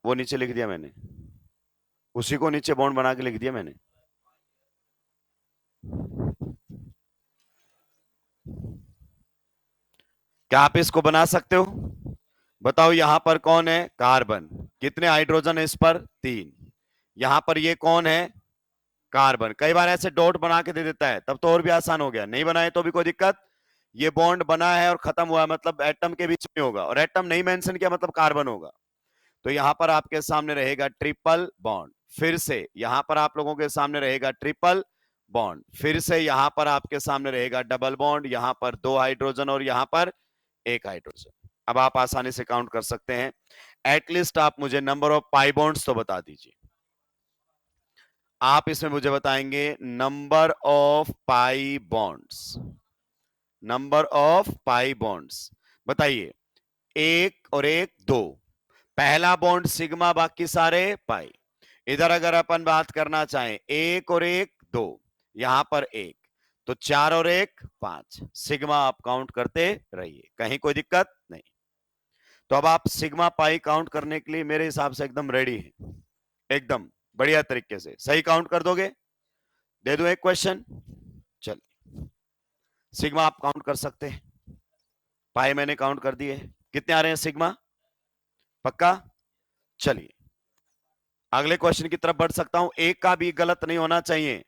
वो नीचे लिख दिया मैंने, उसी को नीचे बॉन्ड बना के लिख दिया मैंने। क्या आप इसको बना सकते हो? बताओ, यहां पर कौन है? कार्बन। कितने हाइड्रोजन है इस पर? 3। यहां पर ये कौन है? कार्बन। कई बार ऐसे डॉट बना के दे देता है, तब तो और भी आसान हो गया। नहीं बनाए तो भी कोई दिक्कत। ये बॉन्ड बना है और खत्म हुआ, मतलब एटम के बीच में होगा, और एटम नहीं मेंशन किया मतलब कार्बन होगा। तो यहां पर आपके सामने रहेगा ट्रिपल बॉन्ड। फिर से यहां पर आप लोगों के सामने रहेगा ट्रिपल बॉन्ड। फिर से यहां पर आपके सामने रहेगा डबल बॉन्ड। यहां पर 2 हाइड्रोजन और यहां पर 1 हाइड्रोजन। अब आप आसानी से काउंट कर सकते हैं। एटलीस्ट आप मुझे नंबर ऑफ पाई बॉन्ड्स तो बता दीजिए। आप इसमें मुझे बताएंगे number of pi bonds. Number of pi bonds बताइए। 1 और 1 2। पहला बॉन्ड सिग्मा, बाकी सारे पाई। इधर अगर अपन बात करना चाहें, 1 और 1 2, यहां पर 1, तो 4 और 1 5। सिग्मा आप काउंट करते रहिए, कहीं कोई दिक्कत नहीं। तो अब आप सिग्मा पाई काउंट करने के लिए मेरे हिसाब से एकदम रेडी है, एकदम बढ़िया तरीके से सही काउंट कर दोगे। दे दो एक क्वेश्चन। चल, सिग्मा आप काउंट कर सकते हैं, पाई मैंने काउंट कर दिए। कितने आ रहे हैं सिग्मा? पक्का? चलिए अगले क्वेश्चन की तरफ बढ़ सकता हूं। एक का भी गलत नहीं होना चाहिए।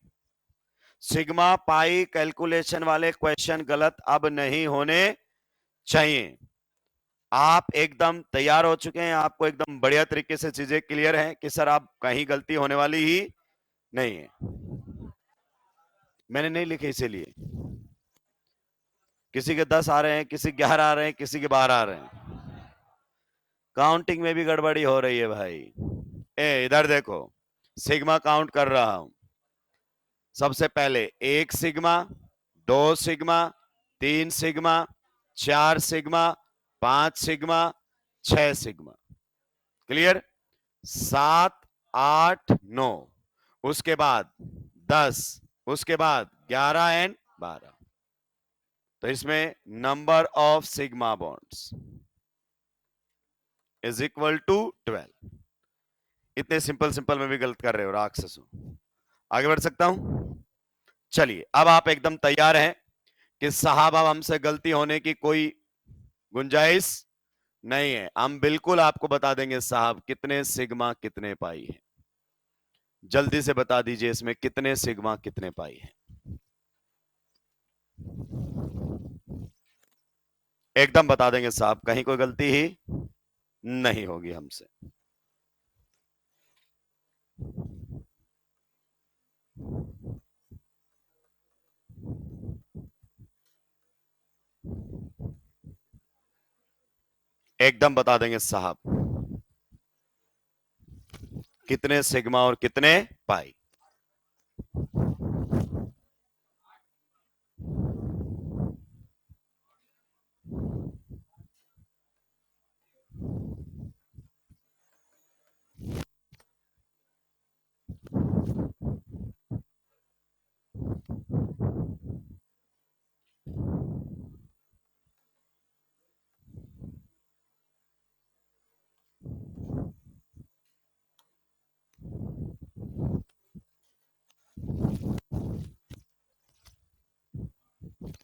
सिग्मा पाई कैलकुलेशन वाले क्वेश्चन गलत अब नहीं होने चाहिए। आप एकदम तैयार हो चुके हैं, आपको एकदम बढ़िया तरीके से चीजें क्लियर हैं कि सर आप कहीं गलती होने वाली ही नहीं है। मैंने नहीं लिखे इसीलिए। किसी के 10 आ रहे हैं, किसी के 11 आ रहे हैं, किसी के 12 आ रहे हैं। काउंटिंग में भी गड़बड़ी हो रही है भाई। इधर देखो, सिग्मा काउंट कर रहा हूं। सबसे पहले 1 sigma, 2 sigma, 3 sigma, 4 sigma, 5 sigma, 6 sigma. Clear? 7 8 9, उसके बाद 10, उसके बाद 11 एंड 12। तो इसमें number of sigma bonds is equal to 12। इतने सिंपल सिंपल में भी गलत कर रहे हो राक्षस। आगे बढ़ सकता हूं? चलिए अब आप एकदम तैयार हैं कि साहब अब हमसे गलती होने की कोई गुंजाइश नहीं है। हम बिल्कुल आपको बता देंगे साहब कितने सिग्मा कितने पाई है। जल्दी से बता दीजिए इसमें कितने सिग्मा कितने पाई है। एकदम बता देंगे साहब, कहीं कोई गलती ही नहीं होगी हमसे। एकदम बता देंगे साहब कितने सिग्मा और कितने पाई।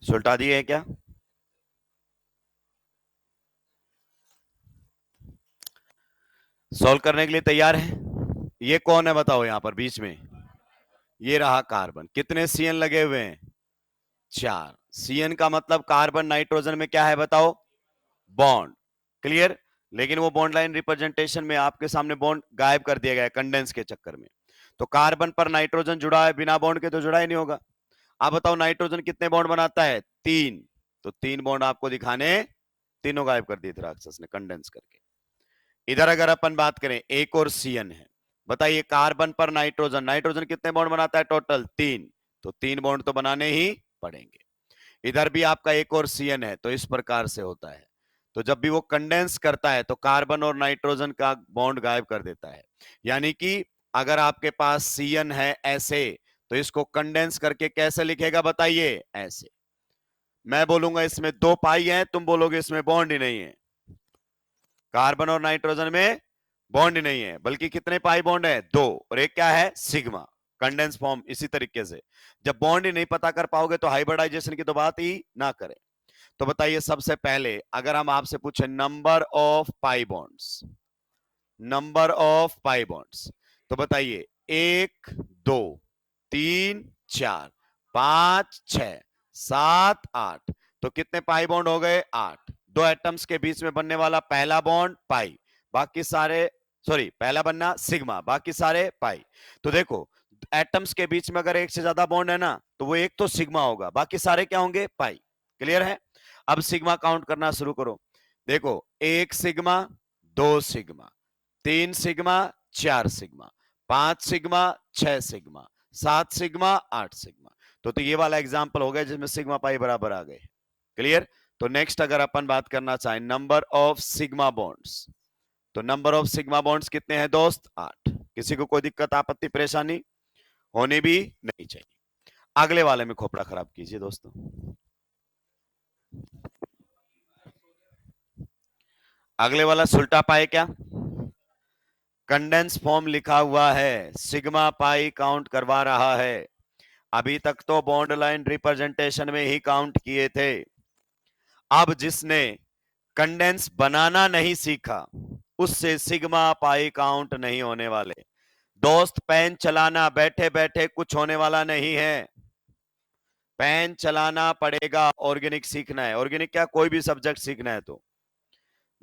सुलटा दिए है क्या? सॉल्व करने के लिए तैयार है? ये कौन है बताओ यहां पर बीच में? ये रहा कार्बन। कितने सीएन लगे हुए हैं? 4। सीएन का मतलब कार्बन नाइट्रोजन में क्या है बताओ? बॉन्ड। क्लियर? लेकिन वो बॉन्ड लाइन रिप्रेजेंटेशन में आपके सामने बॉन्ड गायब कर दिया गया कंडेंस के चक्कर में। तो कार्बन पर नाइट्रोजन जुड़ा है, बिना बॉन्ड के तो जुड़ा ही नहीं होगा। आप बताओ नाइट्रोजन कितने बॉन्ड बनाता है? 3। तो 3 बॉन्ड आपको दिखाने, तीनों गायब कर दिए थे राक्षस ने कंडेंस करके। इधर अगर अपन बात करें, एक और सीएन है। बताइए कार्बन पर नाइट्रोजन, नाइट्रोजन कितने बॉन्ड बनाता है टोटल? 3। तो 3 बॉन्ड तो बनाने ही पड़ेंगे। इधर भी आपका एक और सीएन है। तो इस प्रकार से होता है। तो जब भी वो कंडेंस करता है तो कार्बन और नाइट्रोजन का बॉन्ड गायब कर देता है। यानी कि अगर आपके पास सीएन है ऐसे, तो इसको कंडेंस करके कैसे लिखेगा बताइए? ऐसे। मैं बोलूंगा इसमें 2 पाई है, तुम बोलोगे इसमें बॉन्ड ही नहीं है। कार्बन और नाइट्रोजन में बॉन्ड नहीं है, बल्कि कितने पाई बॉन्ड है? 2, और एक क्या है? Sigma, condense form. इसी तरीके से जब बॉन्ड ही नहीं पता कर पाओगे तो हाइब्रिडाइजेशन की तो बात ही ना करें। तो बताइए, सबसे पहले अगर हम आपसे पूछे number of pi bonds, number of pi bonds, तो बताइए 1 2 3 4 5 6 7 8, तो कितने पाई बॉन्ड हो गए? 8। दो एटम्स के बीच में बनने वाला पहला बॉन्ड पाई, बाकी सारे, सॉरी, पहला बनना सिग्मा, बाकी सारे पाई। तो देखो, एटम्स के बीच में अगर एक से ज्यादा बॉन्ड है ना, तो वो एक तो सिग्मा होगा, बाकी सारे क्या होंगे? पाई। क्लियर है? अब सिग्मा काउंट करना शुरू करो। देखो, 1 sigma, 2 sigma, 3 sigma, 4 sigma, 5 sigma, 6 sigma, 7 sigma, 8 sigma. तो ये वाला एग्जांपल हो गया जिसमें सिग्मा पाई बराबर आ गए। क्लियर? तो नेक्स्ट अगर अपन बात करना चाहें नंबर ऑफ सिग्मा बॉन्ड्स, तो नंबर ऑफ सिग्मा बॉन्ड्स कितने हैं दोस्त? 8। किसी को कोई दिक्कत, आपत्ति, परेशानी होनी भी नहीं चाहिए। अगले वाले में खोपड़ा खराब कीजिए दोस्तों। अगले वाला सुल्टा पाए क्या? कंडेंस फॉर्म लिखा हुआ है, सिग्मा पाई काउंट करवा रहा है। अभी तक तो बॉन्ड लाइन रिप्रेजेंटेशन में ही काउंट किए थे। अब जिसने कंडेंस बनाना नहीं सीखा उससे सिग्मा पाई काउंट नहीं होने वाले। दोस्त, पेन चलाना बैठे बैठे कुछ होने वाला नहीं है, पेन चलाना पड़ेगा। ऑर्गेनिक सीखना है, ऑर्गेनिक क्या, कोई भी सब्जेक्ट सीखना है तो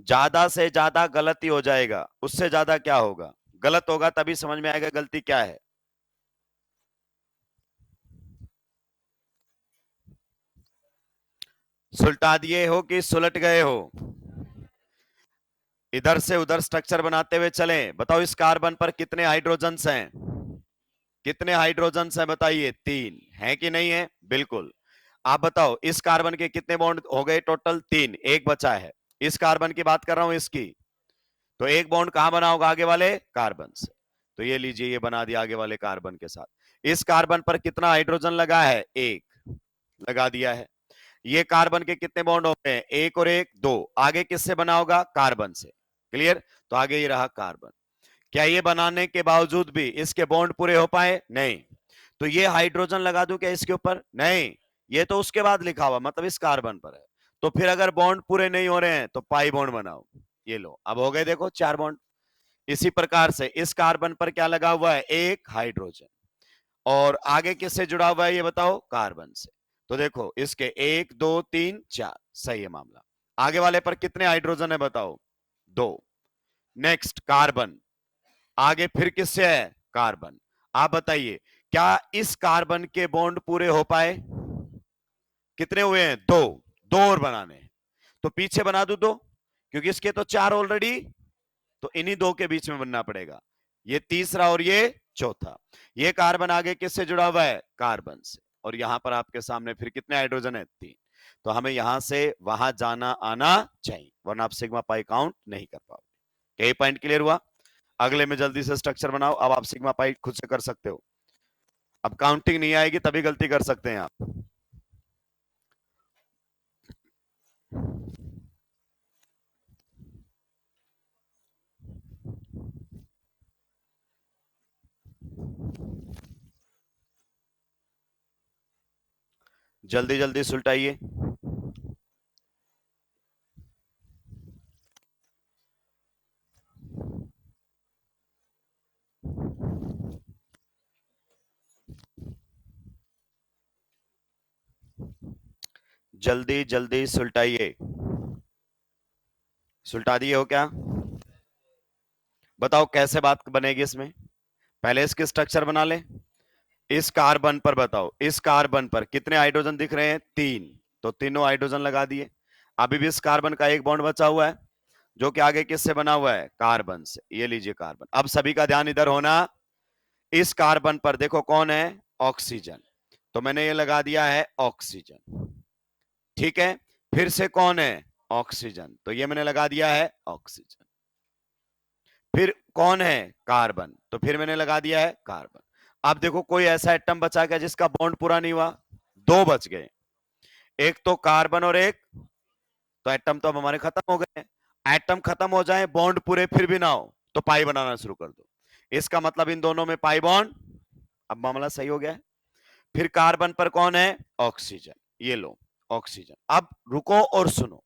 ज्यादा से ज्यादा गलती हो जाएगा, उससे ज्यादा क्या होगा? गलत होगा, तभी समझ में आएगा गलती क्या है। सुलटा दिए हो कि सुलट गए हो? इधर से उधर स्ट्रक्चर बनाते हुए चलें। बताओ, इस कार्बन पर कितने हाइड्रोजन्स हैं? कितने हाइड्रोजन्स हैं बताइए? 3 है कि नहीं है? बिल्कुल। आप बताओ, इस कार्बन के कितने बॉन्ड हो गए टोटल? 3, एक बचा है। इस कार्बन की बात कर रहा हूं, इसकी। तो एक बॉन्ड कहां बना होगा? आगे वाले कार्बन से। तो ये लीजिए, ये बना दिया आगे वाले कार्बन के साथ। इस कार्बन पर कितना हाइड्रोजन लगा है? 1 लगा दिया है। ये कार्बन के कितने बॉन्ड होते हैं? 1 और 1 2। आगे किससे बना होगा? कार्बन से। क्लियर? तो आगे ये रहा कार्बन। क्या ये बनाने के बावजूद भी इसके बॉन्ड पूरे हो पाए? नहीं। तो ये हाइड्रोजन लगा दूं क्या इसके ऊपर? नहीं, ये तो उसके बाद लिखा हुआ, मतलब इस कार्बन पर है। तो फिर अगर बॉन्ड पूरे नहीं हो रहे हैं तो पाई बॉन्ड बनाओ। ये लो, अब हो गए, देखो 4 बॉन्ड। इसी प्रकार से इस कार्बन पर क्या लगा हुआ है? 1 हाइड्रोजन। और आगे किससे जुड़ा हुआ है ये बताओ? कार्बन से। तो देखो, इसके 1 2 3 4, सही है मामला। आगे वाले पर कितने हाइड्रोजन है बताओ? 2। नेक्स्ट कार्बन, आगे फिर किससे है? कार्बन। आप बताइए, क्या इस कार्बन के बॉन्ड पूरे हो पाए? कितने हुए हैं? 2। 2 और बनाने हैं, तो पीछे बना दू 2, क्योंकि इसके तो 4 ऑलरेडी, तो इन्हीं 2 के बीच में बनना पड़ेगा। ये तीसरा और ये चौथा। ये कार्बन आगे किससे जुड़ा हुआ है? कार्बन से। और यहां पर आपके सामने फिर कितने हाइड्रोजन है? 3। तो हमें यहां से वहां जाना आना चाहिए, वरना आप सिग्मा पाई काउंट नहीं कर पाओगे। यही पॉइंट क्लियर हुआ? अगले में जल्दी से स्ट्रक्चर बनाओ। अब आप सिग्मा पाई खुद से कर सकते हो। अब काउंटिंग नहीं आएगी तभी गलती कर सकते हैं आप। जल्दी जल्दी सुलटाइए। जल्दी जल्दी सुलटाइए। सुलटा दिए हो क्या? बताओ कैसे बात बनेगी इसमें। पहले इसके स्ट्रक्चर बना ले। इस कार्बन पर बताओ, इस कार्बन पर कितने हाइड्रोजन दिख रहे हैं? 3। तो तीनों हाइड्रोजन लगा दिए। अभी भी इस कार्बन का एक बॉन्ड बचा हुआ है, जो कि आगे किससे बना हुआ है? कार्बन से। ये लीजिए कार्बन। अब सभी का ध्यान इधर होना। इस कार्बन पर देखो कौन है? ऑक्सीजन। तो मैंने ये लगा दिया है ऑक्सीजन। ठीक है, फिर से कौन है? ऑक्सीजन। तो ये मैंने लगा दिया है ऑक्सीजन। फिर कौन है? कार्बन। तो फिर मैंने लगा दिया है कार्बन। अब देखो, कोई ऐसा एटम बचा क्या जिसका बॉन्ड पूरा नहीं हुआ? 2 बच गए। एक तो कार्बन और एक, तो एटम तो अब हमारे खत्म हो गए। एटम खत्म हो जाए, बॉन्ड पूरे फिर भी ना हो, तो पाई बनाना शुरू कर दो। इसका मतलब इन दोनों में पाई बॉन्ड। अब मामला सही हो गया है। फिर कार्बन पर कौन है? ऑक्सीजन। ये लो ऑक्सीजन। अब रुको और सुनो,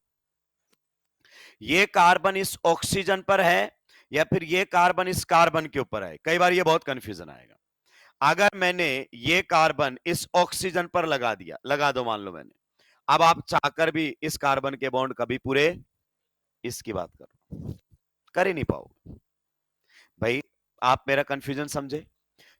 ये कार्बन इस ऑक्सीजन पर है या फिर ये कार्बन इस कार्बन के ऊपर है? कई बार ये बहुत कंफ्यूजन आएगा। अगर मैंने ये कार्बन इस ऑक्सीजन पर लगा दिया, लगा दो मान लो मैंने, अब आप चाहकर भी इस कार्बन के बॉन्ड कभी पूरे, इसकी बात करो, कर ही नहीं पाओगे। भाई आप मेरा कंफ्यूजन समझे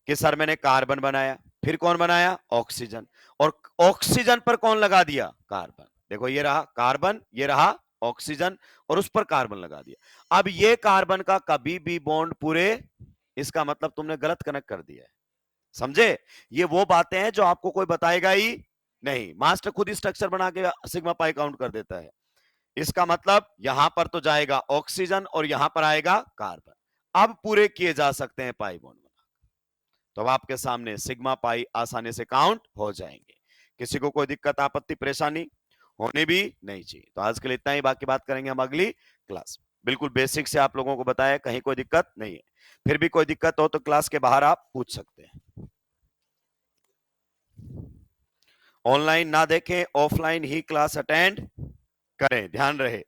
कि सर मैंने कार्बन बनाया, फिर कौन बनाया? ऑक्सीजन, और ऑक्सीजन पर कौन लगा दिया? कार्बन। देखो ये रहा कार्बन, ये रहा ऑक्सीजन, और उस पर कार्बन लगा दिया। अब ये कार्बन का कभी भी बॉन्ड पूरे, इसका मतलब तुमने गलत कनेक्ट कर दिया है। समझे? ये वो बातें हैं जो आपको कोई बताएगा ही नहीं, मास्टर खुद ही स्ट्रक्चर बना के सिग्मा पाई काउंट कर देता है। इसका मतलब यहां पर तो जाएगा ऑक्सीजन और यहां पर आएगा कार्बन। अब पूरे किए जा सकते हैं पाई बॉन्ड। तो अब आपके सामने सिग्मा पाई आसानी से काउंट हो जाएंगे। किसी को कोई दिक्कत आपत्ति परेशानी होनी भी नहीं चाहिए। तो आज के लिए इतना ही, बाकी बात करेंगे हम अगली क्लास। बिल्कुल बेसिक से आप लोगों को बताया, कहीं कोई दिक्कत नहीं है। फिर भी कोई दिक्कत हो तो क्लास के बाहर आप पूछ सकते हैं। ऑनलाइन ना देखें, ऑफलाइन ही क्लास अटेंड करें, ध्यान रहे।